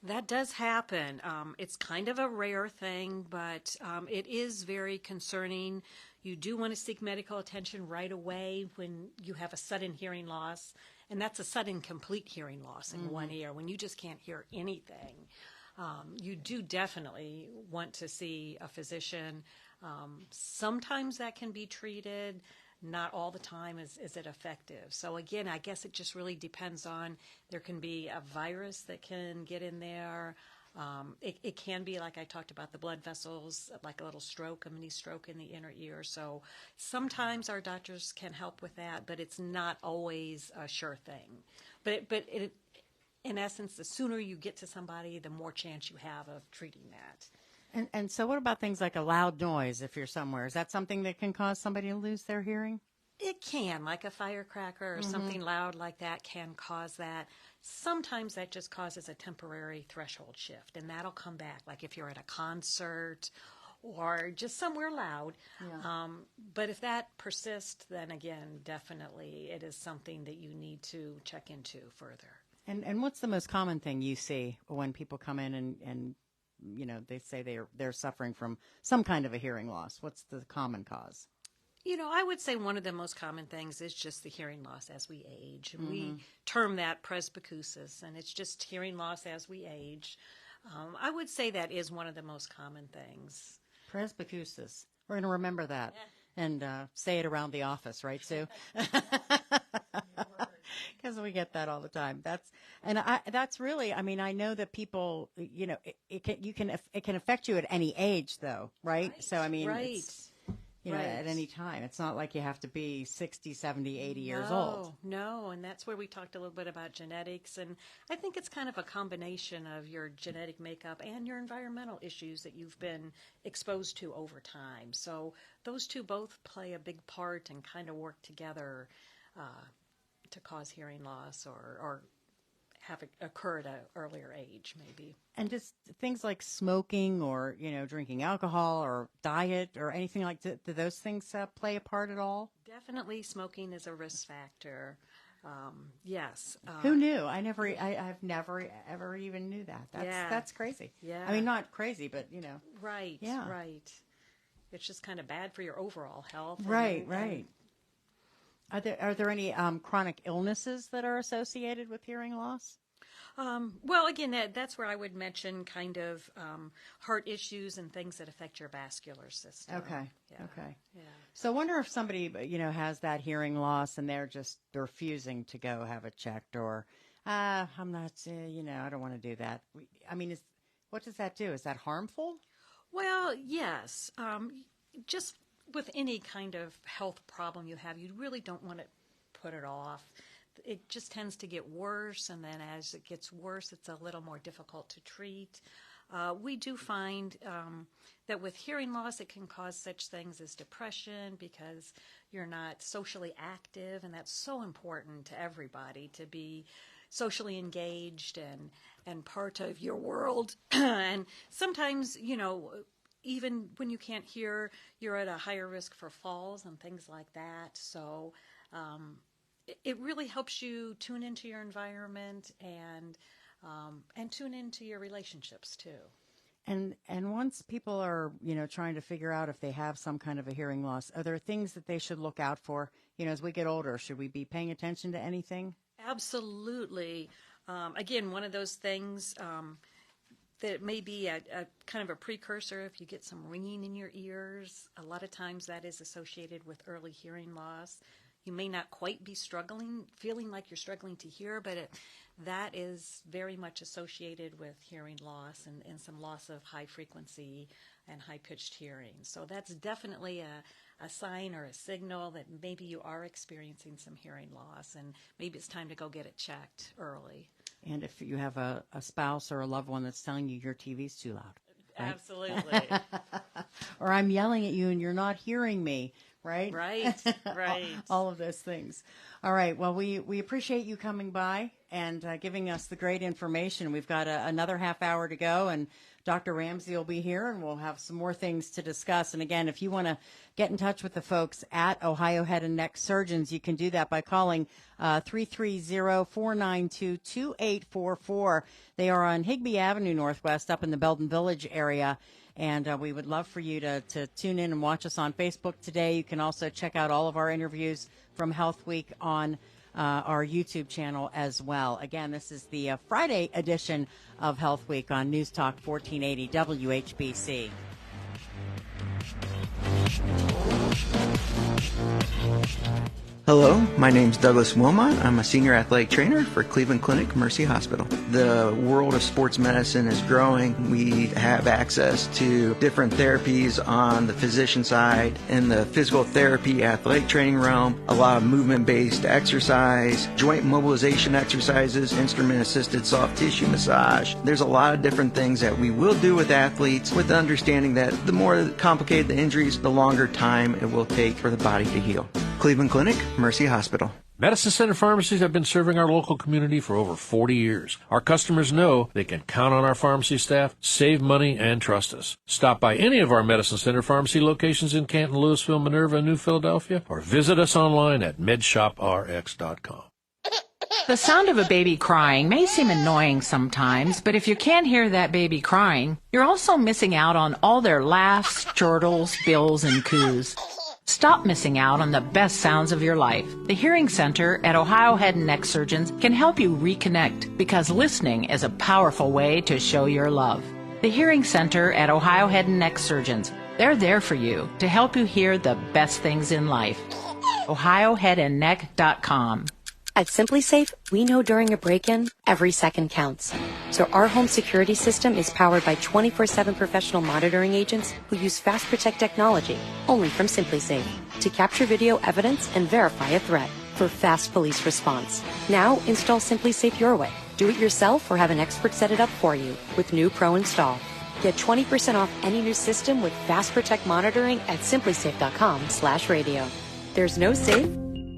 That does happen. It's kind of a rare thing, but it is very concerning. You do want to seek medical attention right away when you have a sudden hearing loss, and that's a sudden complete hearing loss in one ear, when you just can't hear anything. You do definitely want to see a physician. Sometimes that can be treated. Not all the time is it effective. So again, I guess it just really depends on, there can be a virus that can get in there. It can be, like I talked about, the blood vessels, like a little stroke, a mini stroke in the inner ear. So sometimes our doctors can help with that, but it's not always a sure thing. But in essence, the sooner you get to somebody, the more chance you have of treating that. And so what about things like a loud noise if you're somewhere? Is that something that can cause somebody to lose their hearing? It can, like a firecracker or something loud like that can cause that. Sometimes that just causes a temporary threshold shift, and that'll come back, like if you're at a concert or just somewhere loud. Yeah. But if that persists, then again, definitely it is something that you need to check into further. And what's the most common thing you see when people come in and you know, they say they're suffering from some kind of a hearing loss? What's the common cause? You know, I would say one of the most common things is just the hearing loss as we age. And we term that presbycusis, and it's just hearing loss as we age. I would say that is one of the most common things. Presbycusis. We're going to remember that and say it around the office, right, Sue? Because we get that all the time. That's really, I mean, I know that people, you know, it can affect you at any age, though, right? So I mean, it's, you know, at any time. It's not like you have to be 60, 70, 80 years old. No, and that's where we talked a little bit about genetics, and I think it's kind of a combination of your genetic makeup and your environmental issues that you've been exposed to over time. So those two both play a big part and kind of work together to cause hearing loss or have it occur at an earlier age, maybe. And just things like smoking or, you know, drinking alcohol or diet or anything like that, do those things play a part at all? Definitely smoking is a risk factor. Yes. Who knew? I've never ever even knew that. That's crazy. Yeah. I mean, not crazy, but, you know. Right. Yeah. Right. It's just kind of bad for your overall health. Right. Are there any chronic illnesses that are associated with hearing loss? Well, again, that's where I would mention kind of heart issues and things that affect your vascular system. Okay. Yeah. Okay. Yeah. So I wonder if somebody, you know, has that hearing loss and they're just refusing to go have it checked, or I'm not, you know, I don't want to do that. I mean, what does that do? Is that harmful? Well, yes. Just with any kind of health problem you have, you really don't want to put it off. It just tends to get worse, and then as it gets worse, it's a little more difficult to treat. We do find that with hearing loss, it can cause such things as depression because you're not socially active, and that's so important to everybody to be socially engaged and part of your world. And sometimes, you know, even when you can't hear, you're at a higher risk for falls and things like that. So it really helps you tune into your environment and tune into your relationships too. And once people are, you know, trying to figure out if they have some kind of a hearing loss, are there things that they should look out for? You know, as we get older, should we be paying attention to anything? Absolutely. Again, one of those things that may be a kind of a precursor if you get some ringing in your ears. A lot of times that is associated with early hearing loss. You may not quite be feeling like you're struggling to hear, but that is very much associated with hearing loss and some loss of high frequency and high-pitched hearing. So that's definitely a sign or a signal that maybe you are experiencing some hearing loss, and maybe it's time to go get it checked early. And if you have a spouse or a loved one that's telling you your TV's too loud. Right? Absolutely. Or I'm yelling at you and you're not hearing me, right? Right. All of those things. All right. Well, we appreciate you coming by and giving us the great information. We've got another half hour to go, and Dr. Ramsey will be here, and we'll have some more things to discuss. And again, if you want to get in touch with the folks at Ohio Head and Neck Surgeons, you can do that by calling 330-492-2844. They are on Higbee Avenue Northwest up in the Belden Village area. And we would love for you to tune in and watch us on Facebook today. You can also check out all of our interviews from Health Week on our YouTube channel as well. Again, this is the Friday edition of Health Week on News Talk 1480 WHBC. Hello, my name's Douglas Wilmot. I'm a senior athletic trainer for Cleveland Clinic Mercy Hospital. The world of sports medicine is growing. We have access to different therapies on the physician side. In the physical therapy athletic training realm, a lot of movement-based exercise, joint mobilization exercises, instrument-assisted soft tissue massage. There's a lot of different things that we will do with athletes with the understanding that the more complicated the injuries, the longer time it will take for the body to heal. Cleveland Clinic, Mercy Hospital. Medicine Center pharmacies have been serving our local community for over 40 years. Our customers know they can count on our pharmacy staff, save money, and trust us. Stop by any of our Medicine Center pharmacy locations in Canton, Louisville, Minerva, and New Philadelphia, or visit us online at medshoprx.com. The sound of a baby crying may seem annoying sometimes, but if you can't hear that baby crying, you're also missing out on all their laughs, chortles, bills, and coos. Stop missing out on the best sounds of your life. The Hearing Center at Ohio Head and Neck Surgeons can help you reconnect because listening is a powerful way to show your love. The Hearing Center at Ohio Head and Neck Surgeons, they're there for you to help you hear the best things in life. OhioHeadandNeck.com. At SimpliSafe, we know during a break-in, every second counts. So our home security system is powered by 24/7 professional monitoring agents who use Fast Protect technology, only from SimpliSafe, to capture video evidence and verify a threat for fast police response. Now, install SimpliSafe your way. Do it yourself or have an expert set it up for you with new Pro Install. Get 20% off any new system with Fast Protect monitoring at simplisafe.com/radio. There's no safe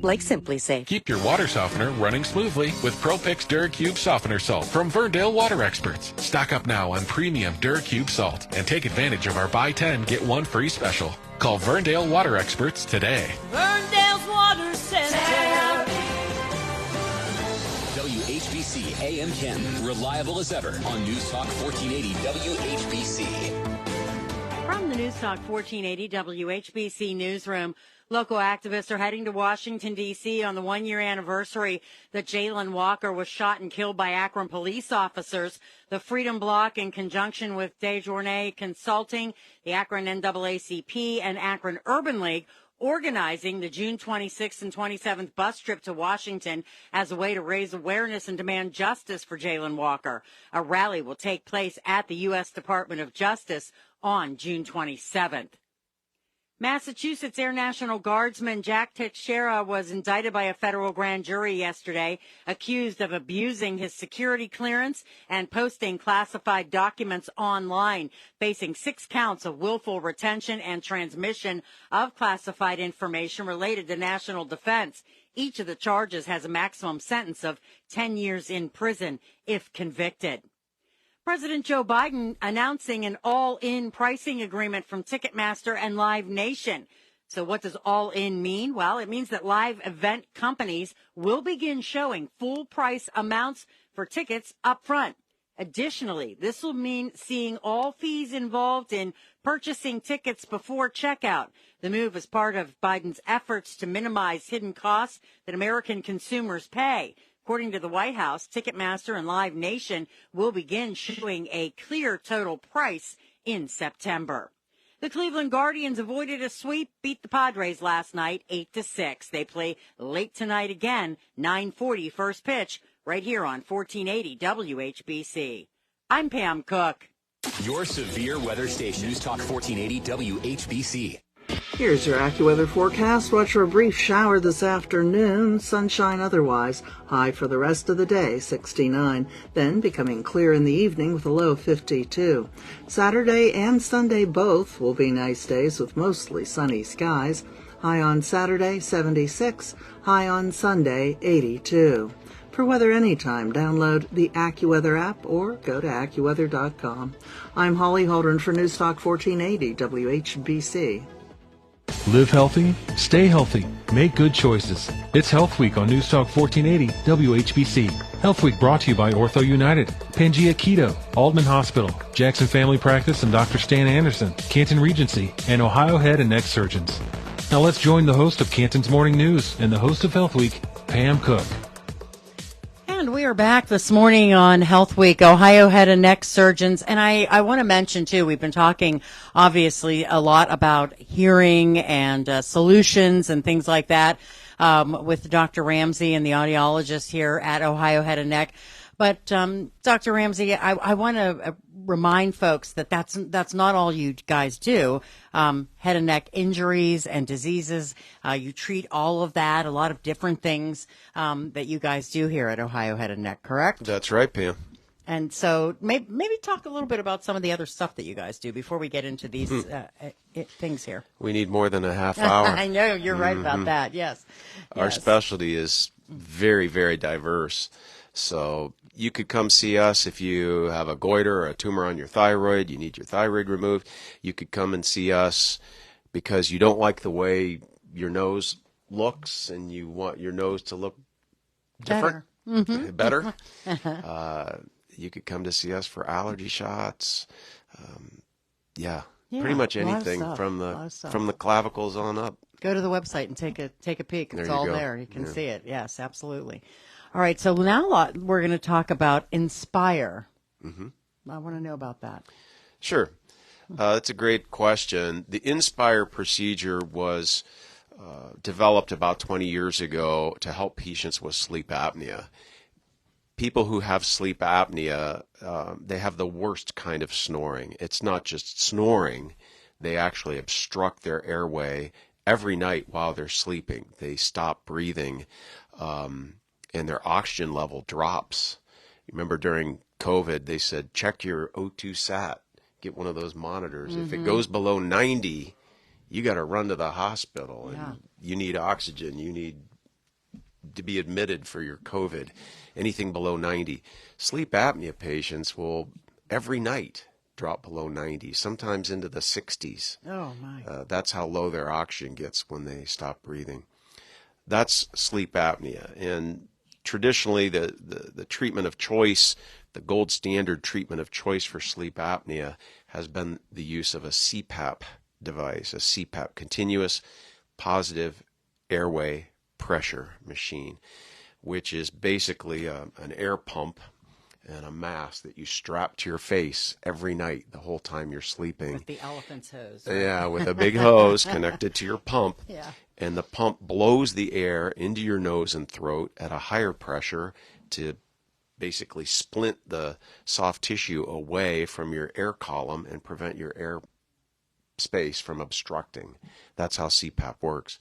like SimpliSafe. Keep your water softener running smoothly with ProPix DuraCube Softener Salt from Verndale Water Experts. Stock up now on premium DuraCube salt and take advantage of our buy 10, get 1 free special. Call Verndale Water Experts today. Verndale's Water Center. WHBC AM 10, reliable as ever on News Talk 1480 WHBC. From the News Talk 1480 WHBC newsroom, local activists are heading to Washington, D.C. on the one-year anniversary that Jalen Walker was shot and killed by Akron police officers. The Freedom Bloc, in conjunction with Desjournées Consulting, the Akron NAACP, and Akron Urban League, organizing the June 26th and 27th bus trip to Washington as a way to raise awareness and demand justice for Jalen Walker. A rally will take place at the U.S. Department of Justice on June 27th. Massachusetts Air National Guardsman Jack Teixeira was indicted by a federal grand jury yesterday, accused of abusing his security clearance and posting classified documents online, facing 6 counts of willful retention and transmission of classified information related to national defense. Each of the charges has a maximum sentence of 10 years in prison if convicted. President Joe Biden announcing an all-in pricing agreement from Ticketmaster and Live Nation. So what does all-in mean? Well, it means that live event companies will begin showing full price amounts for tickets up front. Additionally, this will mean seeing all fees involved in purchasing tickets before checkout. The move is part of Biden's efforts to minimize hidden costs that American consumers pay. According to the White House, Ticketmaster and Live Nation will begin showing a clear total price in September. The Cleveland Guardians avoided a sweep, beat the Padres last night 8-6. They play late tonight again, 9:40 first pitch, right here on 1480 WHBC. I'm Pam Cook. Your severe weather station, News Talk 1480 WHBC. Here's your AccuWeather forecast. Watch for a brief shower this afternoon. Sunshine otherwise. High for the rest of the day, 69. Then becoming clear in the evening with a low 52. Saturday and Sunday both will be nice days with mostly sunny skies. High on Saturday, 76. High on Sunday, 82. For weather anytime, download the AccuWeather app or go to AccuWeather.com. I'm Holly Holdren for Newstalk 1480 WHBC. Live healthy, stay healthy, make good choices. It's Health Week on Newstalk 1480 WHBC. Health Week brought to you by Ortho United, Pangea Keto, Aldman Hospital, Jackson Family Practice and Dr. Stan Anderson, Canton Regency, and Ohio Head and Neck Surgeons. Now let's join the host of Canton's Morning News and the host of Health Week, Pam Cook. And we are back this morning on Health Week, Ohio Head and Neck Surgeons. And I want to mention, too, we've been talking, obviously, a lot about hearing and solutions and things like that with Dr. Ramsey and the audiologist here at Ohio Head and Neck. But, Dr. Ramsey, I want to remind folks that that's not all you guys do. Head and neck injuries and diseases, you treat all of that, a lot of different things that you guys do here at Ohio Head and Neck, correct? That's right, Pam. And so maybe talk a little bit about some of the other stuff that you guys do before we get into these things here. We need more than a half hour. I know, you're right about that, yes. Our specialty is very, very diverse. So you could come see us if you have a goiter or a tumor on your thyroid, you need your thyroid removed. You could come and see us because you don't like the way your nose looks and you want your nose to look different, better. You could come to see us for allergy shots. Pretty much anything from the clavicles on up. Go to the website and take a peek. It's all there. You can see it. Yes, absolutely. All right, so now we're going to talk about Inspire. I want to know about that. Sure. That's a great question. The Inspire procedure was developed about 20 years ago to help patients with sleep apnea. People who have sleep apnea, they have the worst kind of snoring. It's not just snoring. They actually obstruct their airway every night while they're sleeping. They stop breathing. And their oxygen level drops. You remember during COVID, they said, check your O2 sat, get one of those monitors. If it goes below 90, you got to run to the hospital. And you need oxygen. You need to be admitted for your COVID. Anything below 90. Sleep apnea patients will every night drop below 90, sometimes into the 60s. Oh, my. That's how low their oxygen gets when they stop breathing. That's sleep apnea. And traditionally, the treatment of choice, the gold standard treatment of choice for sleep apnea has been the use of a CPAP device, a CPAP, continuous positive airway pressure machine, which is basically an air pump and a mask that you strap to your face every night the whole time you're sleeping. With the elephant's hose. Right? Yeah, with a big hose connected to your pump. Yeah. And the pump blows the air into your nose and throat at a higher pressure to basically splint the soft tissue away from your air column and prevent your air space from obstructing. That's how CPAP works.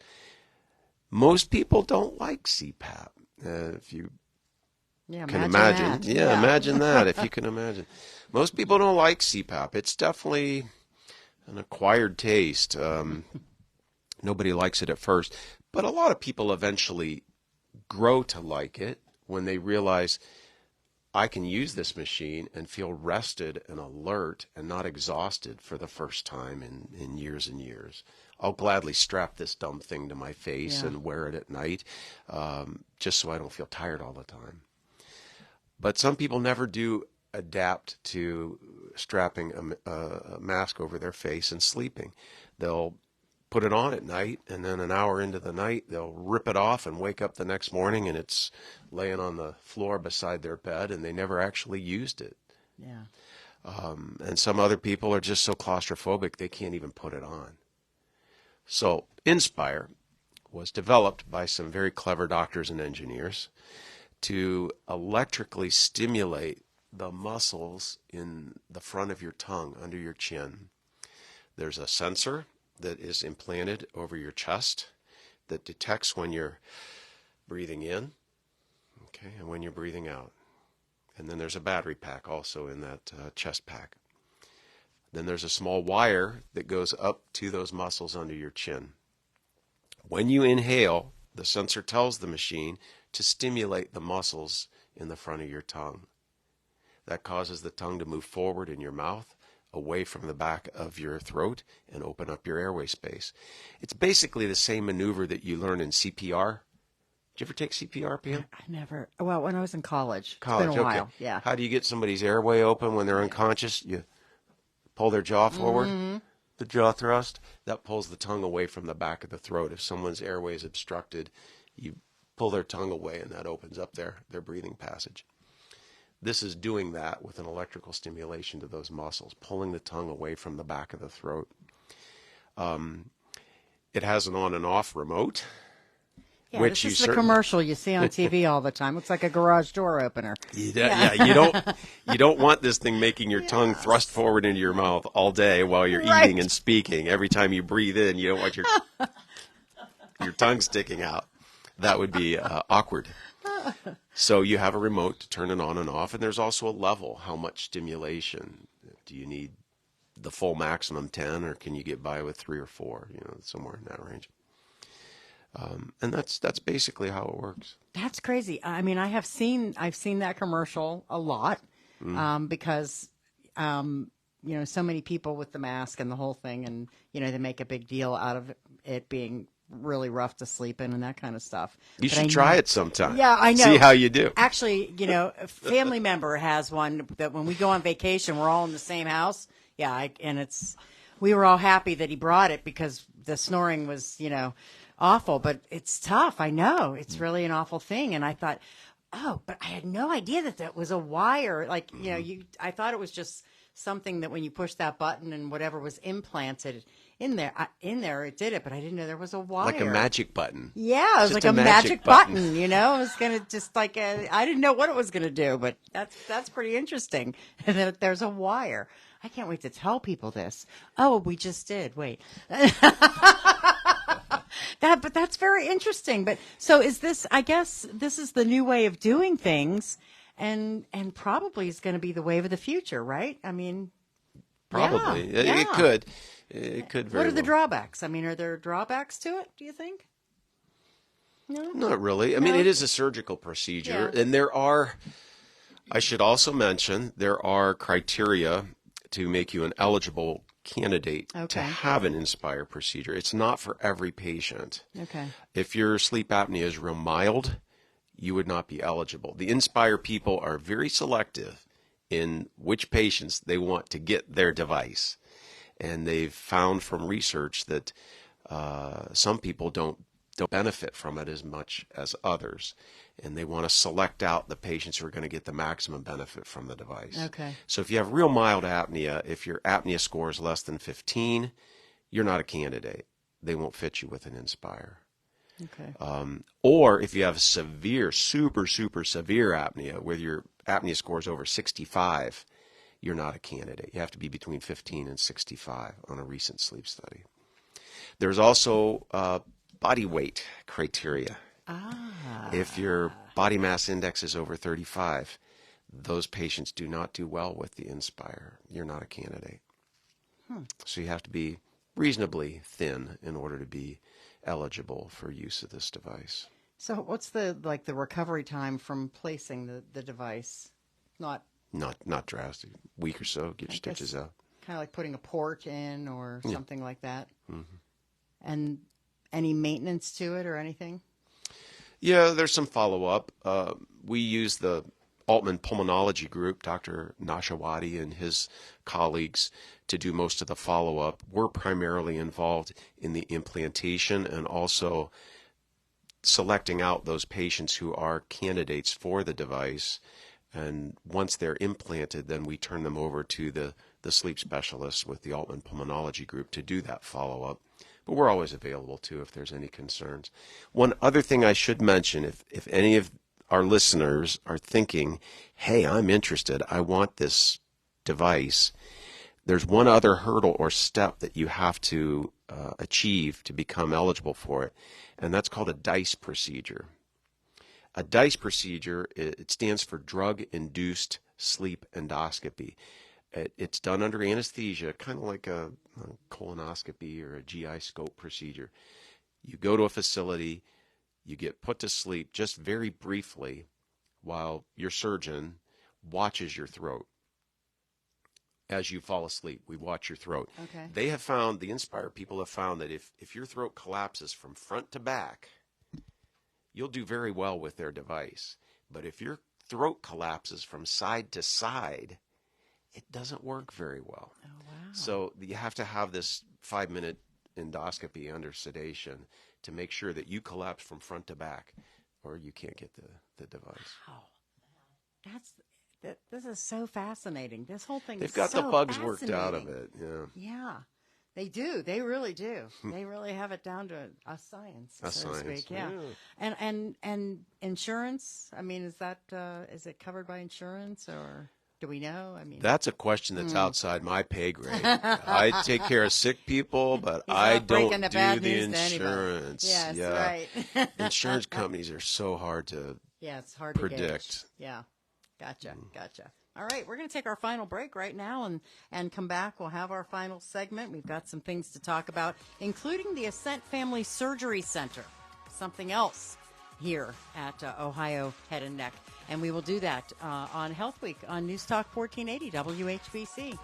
Most people don't like CPAP. If you can imagine. Imagine that, if you can imagine. Most people don't like CPAP. It's definitely an acquired taste. Nobody likes it at first, but a lot of people eventually grow to like it when they realize I can use this machine and feel rested and alert and not exhausted for the first time in years and years. I'll gladly strap this dumb thing to my face and wear it at night just so I don't feel tired all the time. But some people never do adapt to strapping a mask over their face and sleeping. They'll put it on at night, and then an hour into the night, they'll rip it off and wake up the next morning, and it's laying on the floor beside their bed, and they never actually used it. Yeah. And some other people are just so claustrophobic they can't even put it on. So Inspire was developed by some very clever doctors and engineers to electrically stimulate the muscles in the front of your tongue under your chin. There's a sensor that is implanted over your chest that detects when you're breathing in, and when you're breathing out. And then there's a battery pack also in that chest pack. Then there's a small wire that goes up to those muscles under your chin. When you inhale, the sensor tells the machine to stimulate the muscles in the front of your tongue. That causes the tongue to move forward in your mouth, away from the back of your throat, and open up your airway space. It's basically the same maneuver that you learn in CPR. Did you ever take CPR, Pam? I never. Well, when I was in college. It's been a while. Okay. Yeah. How do you get somebody's airway open when they're unconscious? You pull their jaw forward, the jaw thrust. That pulls the tongue away from the back of the throat. If someone's airway is obstructed, you pull their tongue away, and that opens up their breathing passage. This is doing that with an electrical stimulation to those muscles, pulling the tongue away from the back of the throat. It has an on and off remote. Yeah, which this is the commercial you see on TV all the time. Looks like a garage door opener. You don't want this thing making your tongue thrust forward into your mouth all day while you're eating and speaking. Every time you breathe in, you don't want your tongue sticking out. That would be awkward. So you have a remote to turn it on and off, and there's also a level. How much stimulation? Do you need the full maximum 10, or can you get by with 3 or 4? Somewhere in that range. And that's basically how it works. That's crazy. I mean, I've seen that commercial a lot because so many people with the mask and the whole thing, and they make a big deal out of it being really rough to sleep in and that kind of stuff. You should try it sometime. Yeah, I know. See how you do. Actually, a family member has one that when we go on vacation, we're all in the same house. Yeah, we were all happy that he brought it because the snoring was, awful, but it's tough. I know it's really an awful thing. And I thought, but I had no idea that was a wire. Like, I thought it was just something that when you push that button and whatever was implanted in there, it did it. But I didn't know there was a wire. Like a magic button. Yeah, it was like a magic button. It was going to just I didn't know what it was going to do, but that's pretty interesting. And that there's a wire. I can't wait to tell people this. Oh, we just did. Wait. But that's very interesting. But so is this, I guess this is the new way of doing things and probably is going to be the wave of the future, right? I mean, probably. Yeah. It could. It could very What are the well. drawbacks? I mean, are there drawbacks to it, do you think? No? Not really. I mean, it is a surgical procedure. Yeah. And I should also mention, there are criteria to make you an eligible candidate to have an Inspire procedure. It's not for every patient. Okay. If your sleep apnea is real mild, you would not be eligible. The Inspire people are very selective in which patients they want to get their device. And they've found from research that some people don't benefit from it as much as others. And they want to select out the patients who are going to get the maximum benefit from the device. Okay. So if you have real mild apnea, if your apnea score is less than 15, you're not a candidate. They won't fit you with an Inspire. Okay. Or if you have severe, super, super severe apnea, where your apnea score is over 65, you're not a candidate. You have to be between 15 and 65 on a recent sleep study. There's also body weight criteria. If your body mass index is over 35, those patients do not do well with the Inspire. You're not a candidate. So you have to be reasonably thin in order to be eligible for use of this device. So what's the recovery time from placing the device? Not drastic. Week or so, get your stitches out. Kind of like putting a port in or something like that. Mm-hmm. And any maintenance to it or anything? Yeah, there's some follow-up. We use the Altman Pulmonology Group, Dr. Nashawati and his colleagues, to do most of the follow-up. We're primarily involved in the implantation and also selecting out those patients who are candidates for the device. And once they're implanted, then we turn them over to the sleep specialists with the Altman Pulmonology Group to do that follow-up. But we're always available, too, if there's any concerns. One other thing I should mention, if any of our listeners are thinking, hey, I'm interested, I want this device, there's one other hurdle or step that you have to achieve to become eligible for it, and that's called a DICE procedure. A DICE procedure, it stands for Drug-Induced Sleep Endoscopy. It's done under anesthesia, kind of like a colonoscopy or a GI scope procedure. You go to a facility, you get put to sleep just very briefly while your surgeon watches your throat. As you fall asleep, we watch your throat. Okay. They have found, the Inspire people have found that if your throat collapses from front to back, you'll do very well with their device. But if your throat collapses from side to side, it doesn't work very well. Oh, wow. So you have to have this 5-minute endoscopy under sedation to make sure that you collapse from front to back, or you can't get the device. Wow. This is so fascinating. This whole thing They've is got so the bugs worked out of fascinating. it. Yeah. Yeah. They do. They really do. They really have it down to a science, so to speak. Yeah. And insurance? I mean, is it covered by insurance, or do we know? I mean, that's a question that's outside my pay grade. I take care of sick people, but I don't do the insurance. Yes, yeah. right. Insurance companies are so hard to it's hard predict. To gauge. Yeah. Gotcha. All right, we're going to take our final break right now and come back. We'll have our final segment. We've got some things to talk about, including the Ascent Family Surgery Center, something else here at Ohio Head and Neck. And we will do that on Health Week on News Talk 1480 WHBC.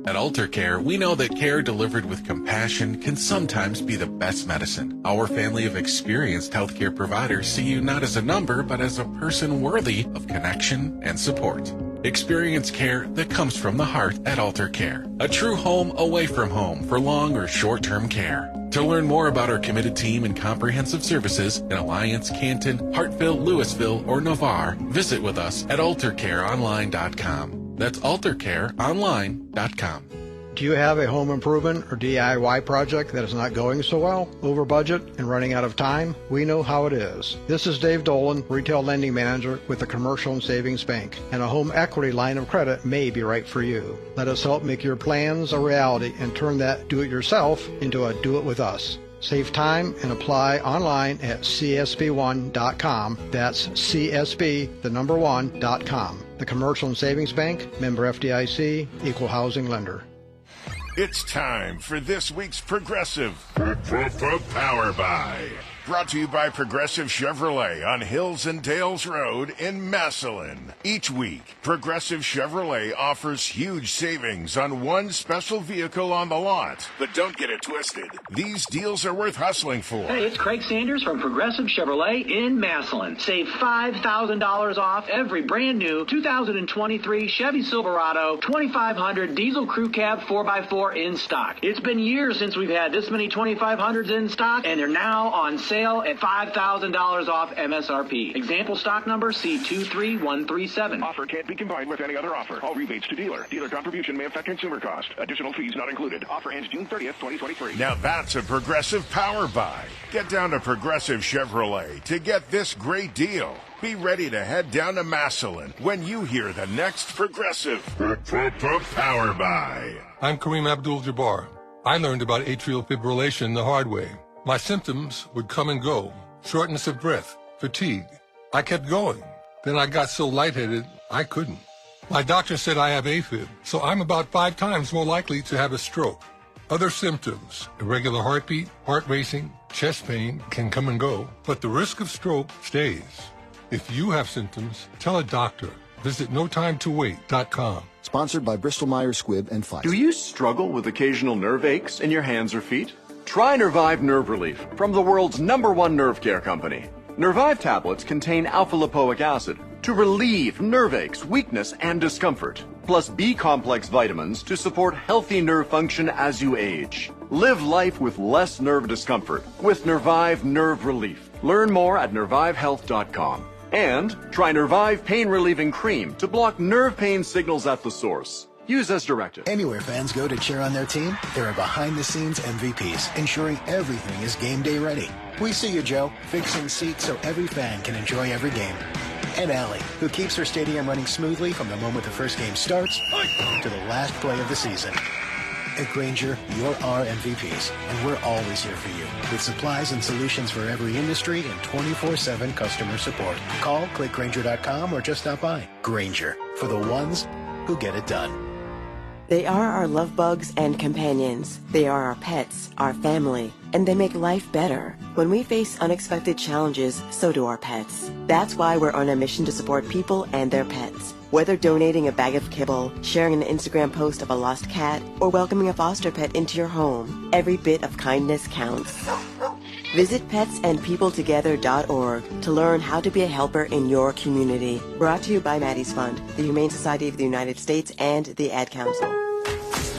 At Alter Care, we know that care delivered with compassion can sometimes be the best medicine. Our family of experienced healthcare providers see you not as a number, but as a person worthy of connection and support. Experience care that comes from the heart at Alter Care, a true home away from home for long or short-term care. To learn more about our committed team and comprehensive services in Alliance, Canton, Hartville, Louisville, or Navarre, visit with us at altercareonline.com. That's altercareonline.com. Do you have a home improvement or DIY project that is not going so well, over budget, and running out of time? We know how it is. This is Dave Dolan, Retail Lending Manager with the Commercial and Savings Bank, and a home equity line of credit may be right for you. Let us help make your plans a reality and turn that do-it-yourself into a do-it-with-us. Save time and apply online at csb1.com. That's csb1.com. The Commercial and Savings Bank, member FDIC, equal housing lender. It's time for this week's Progressive Power Buy. Brought to you by Progressive Chevrolet on Hills and Dales Road in Massillon. Each week, Progressive Chevrolet offers huge savings on one special vehicle on the lot. But don't get it twisted. These deals are worth hustling for. Hey, it's Craig Sanders from Progressive Chevrolet in Massillon. Save $5,000 off every brand new 2023 Chevy Silverado 2500 diesel crew cab 4x4 in stock. It's been years since we've had this many 2500s in stock, and they're now on sale at $5,000 off MSRP. Example stock number C23137. Offer can't be combined with any other offer. All rebates to dealer. Dealer contribution may affect consumer cost. Additional fees not included. Offer ends June 30th, 2023. Now that's a Progressive Power Buy. Get down to Progressive Chevrolet to get this great deal. Be ready to head down to Massillon when you hear the next Progressive Power Buy. I'm Kareem Abdul-Jabbar. I learned about atrial fibrillation the hard way. My symptoms would come and go. Shortness of breath, fatigue. I kept going. Then I got so lightheaded, I couldn't. My doctor said I have AFib, so I'm about 5 times more likely to have a stroke. Other symptoms, irregular heartbeat, heart racing, chest pain can come and go, but the risk of stroke stays. If you have symptoms, tell a doctor. Visit NoTimeToWait.com. Sponsored by Bristol-Myers Squibb and Pfizer. Do you struggle with occasional nerve aches in your hands or feet? Try Nervive Nerve Relief from the world's #1 nerve care company. Nervive tablets contain alpha-lipoic acid to relieve nerve aches, weakness, and discomfort, plus B-complex vitamins to support healthy nerve function as you age. Live life with less nerve discomfort with Nervive Nerve Relief. Learn more at nervivehealth.com. And try Nervive Pain Relieving Cream to block nerve pain signals at the source. Use as directed. Anywhere fans go to cheer on their team, there are behind-the-scenes MVPs, ensuring everything is game day ready. We see you, Joe, fixing seats so every fan can enjoy every game. And Allie, who keeps her stadium running smoothly from the moment the first game starts to the last play of the season. At Grainger, you're our MVPs, and we're always here for you, with supplies and solutions for every industry and 24/7 customer support. Call, click Grainger.com, or just stop by. Grainger, for the ones who get it done. They are our love bugs and companions. They are our pets, our family, and they make life better. When we face unexpected challenges, so do our pets. That's why we're on a mission to support people and their pets. Whether donating a bag of kibble, sharing an Instagram post of a lost cat, or welcoming a foster pet into your home, every bit of kindness counts. Visit petsandpeopletogether.org to learn how to be a helper in your community. Brought to you by Maddie's Fund, the Humane Society of the United States, and the Ad Council.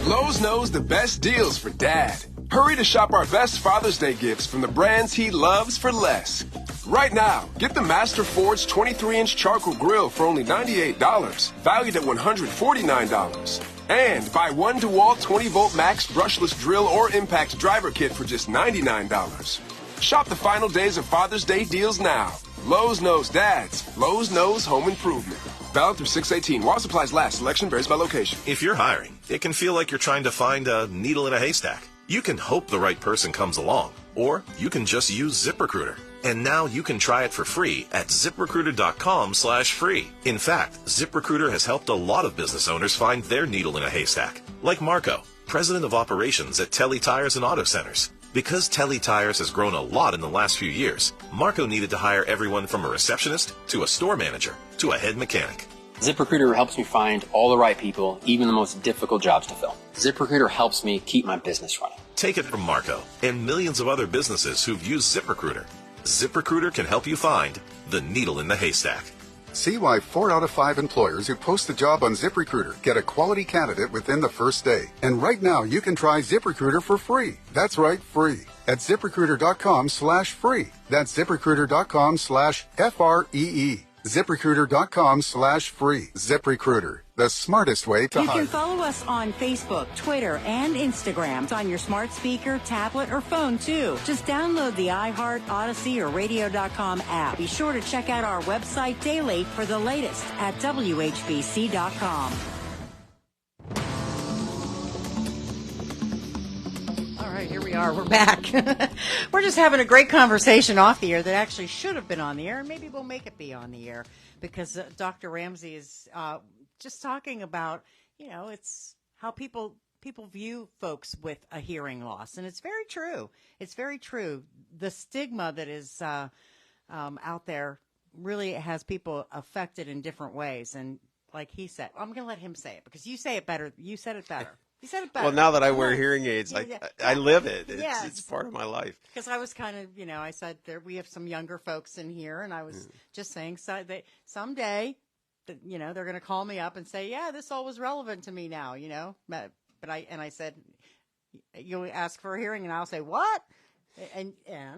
Lowe's knows the best deals for Dad. Hurry to shop our best Father's Day gifts from the brands he loves for less. Right now, get the Master Forge 23-inch charcoal grill for only $98, valued at $149. And buy one DeWalt 20-volt max brushless drill or impact driver kit for just $99. Shop the final days of Father's Day deals now. Lowe's knows dads. Lowe's knows home improvement. Valid through 6/18. While supplies last. Selection varies by location. If you're hiring, it can feel like you're trying to find a needle in a haystack. You can hope the right person comes along, or you can just use ZipRecruiter. And now you can try it for free at ZipRecruiter.com/free. In fact, ZipRecruiter has helped a lot of business owners find their needle in a haystack. Like Marco, president of operations at Telly Tires and Auto Centers. Because Telly Tires has grown a lot in the last few years, Marco needed to hire everyone from a receptionist to a store manager to a head mechanic. ZipRecruiter helps me find all the right people, even the most difficult jobs to fill. ZipRecruiter helps me keep my business running. Take it from Marco and millions of other businesses who've used ZipRecruiter. ZipRecruiter can help you find the needle in the haystack. See why 4 out of 5 employers who post a job on ZipRecruiter get a quality candidate within the first day. And right now, you can try ZipRecruiter for free. That's right, free. At ZipRecruiter.com/free. That's ZipRecruiter.com/FREE. ZipRecruiter.com/free. ZipRecruiter, the smartest way to hire. You can follow us on Facebook, Twitter, and Instagram. It's on your smart speaker, tablet, or phone, too. Just download the iHeart, Odyssey, or Radio.com app. Be sure to check out our website daily for the latest at WHBC.com. All right, here we are. We're back. We're just having a great conversation off the air that actually should have been on the air, and maybe we'll make it be on the air because Dr. Ramsey is just talking about, it's how people view folks with a hearing loss, and it's very true. It's very true. The stigma that is out there really has people affected in different ways, and like he said, I'm going to let him say it because you say it better. You said it better. You said it better. Well, now that I wear hearing aids, I live it. Yes. It's part of my life. Because I was kind of, I said we have some younger folks in here, and I was just saying that someday, they're going to call me up and say, yeah, this all was relevant to me now, But I said, you ask for a hearing, and I'll say, what? And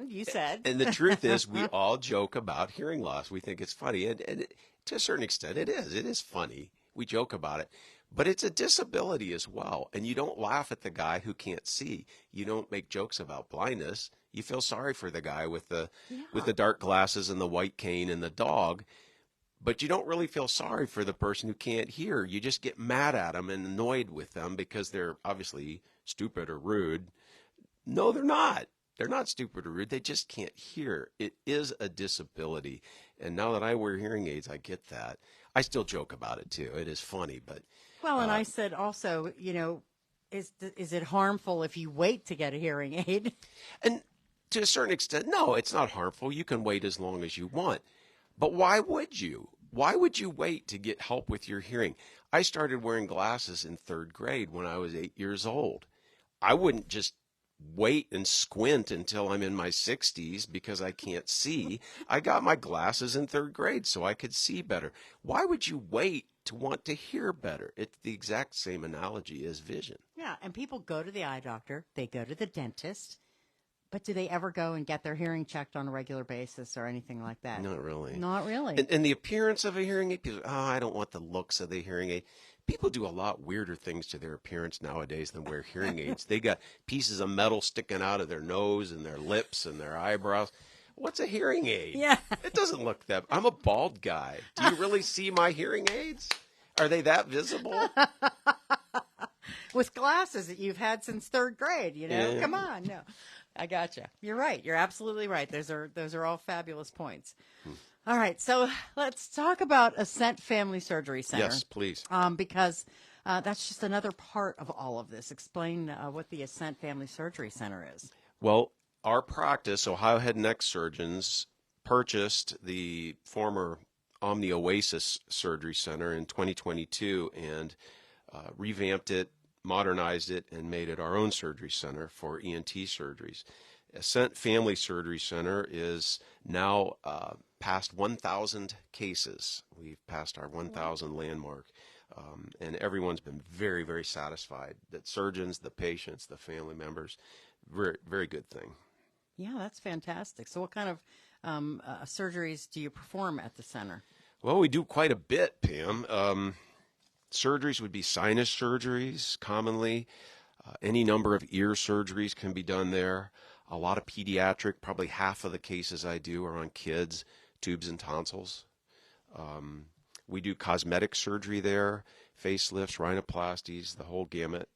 you said. And the truth is, we all joke about hearing loss. We think it's funny, and to a certain extent, it is. It is funny. We joke about it. But it's a disability as well, and you don't laugh at the guy who can't see. You don't make jokes about blindness. You feel sorry for the guy with the dark glasses and the white cane and the dog, but you don't really feel sorry for the person who can't hear. You just get mad at them and annoyed with them because they're obviously stupid or rude. No, they're not. They're not stupid or rude. They just can't hear. It is a disability, and now that I wear hearing aids, I get that. I still joke about it too. It is funny, but. Well, and I said also, is it harmful if you wait to get a hearing aid? And to a certain extent, no, it's not harmful. You can wait as long as you want. But why would you? Why would you wait to get help with your hearing? I started wearing glasses in 3rd grade when I was 8 years old. I wouldn't just wait and squint until I'm in my 60s because I can't see. I got my glasses in 3rd grade so I could see better. Why would you wait to want to hear better? It's the exact same analogy as vision. Yeah, and people go to the eye doctor, they go to the dentist, but do they ever go and get their hearing checked on a regular basis or anything like that? Not really. Not really. And the appearance of a hearing aid, people, I don't want the looks of the hearing aid. People do a lot weirder things to their appearance nowadays than wear hearing aids. They got pieces of metal sticking out of their nose and their lips and their eyebrows. What's a hearing aid? Yeah. It doesn't look that. I'm a bald guy. Do you really see my hearing aids? Are they that visible? With glasses that you've had since 3rd grade, Yeah. Come on, no. I gotcha. You're right. You're absolutely right. Those are all fabulous points. All right, so let's talk about Ascent Family Surgery Center. Yes, please. Because that's just another part of all of this. Explain what the Ascent Family Surgery Center is. Well, our practice, Ohio Head and Neck Surgeons, purchased the former Omni Oasis Surgery Center in 2022 and revamped it, modernized it, and made it our own surgery center for ENT surgeries. Ascent Family Surgery Center is now past 1,000 cases. We've passed our 1,000 landmark, and everyone's been very, very satisfied. That surgeons, the patients, the family members, very, very good thing. Yeah, that's fantastic. So what kind of surgeries do you perform at the center? Well, we do quite a bit, Pam. Surgeries would be sinus surgeries commonly. Any number of ear surgeries can be done there. A lot of pediatric, probably half of the cases I do are on kids, tubes and tonsils. We do cosmetic surgery there, facelifts, rhinoplasties, the whole gamut.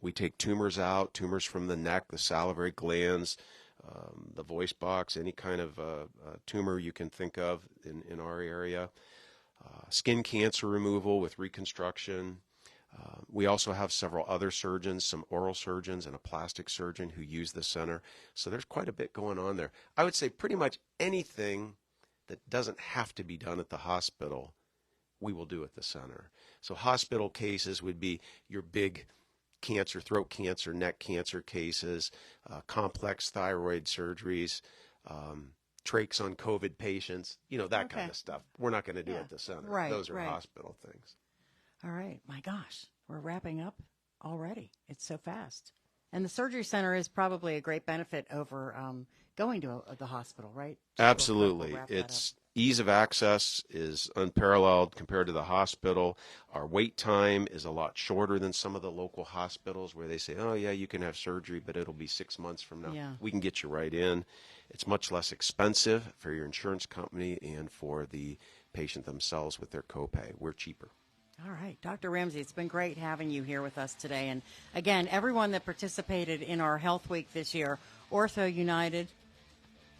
We take tumors out, tumors from the neck, the salivary glands, the voice box, any kind of tumor you can think of in our area. Skin cancer removal with reconstruction. We also have several other surgeons, some oral surgeons and a plastic surgeon who use the center. So there's quite a bit going on there. I would say pretty much anything that doesn't have to be done at the hospital, we will do at the center. So hospital cases would be your big cancer, throat cancer, neck cancer cases, complex thyroid surgeries, trachs on COVID patients, that kind of stuff. We're not going to do at the center. Right, Those are right. hospital things. All right. My gosh, we're wrapping up already. It's so fast. And the surgery center is probably a great benefit over going to the hospital, right? Absolutely. We'll It's ease of access is unparalleled compared to the hospital. Our wait time is a lot shorter than some of the local hospitals where they say, oh, yeah, you can have surgery, but it'll be 6 months from now. Yeah. We can get you right in. It's much less expensive for your insurance company and for the patient themselves with their copay. We're cheaper. All right, Dr. Ramsey, it's been great having you here with us today. And again, everyone that participated in our Health Week this year, Ortho United,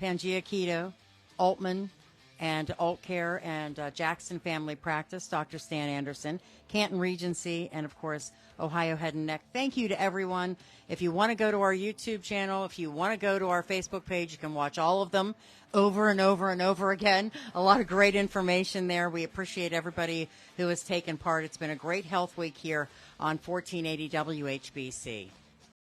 Pangea Keto, Altman, and Alt Care and Jackson Family Practice, Dr. Stan Anderson, Canton Regency, and of course, Ohio Head and Neck. Thank you to everyone. If you want to go to our YouTube channel, if you want to go to our Facebook page, you can watch all of them over and over and over again. A lot of great information there. We appreciate everybody who has taken part. It's been a great health week here on 1480 WHBC.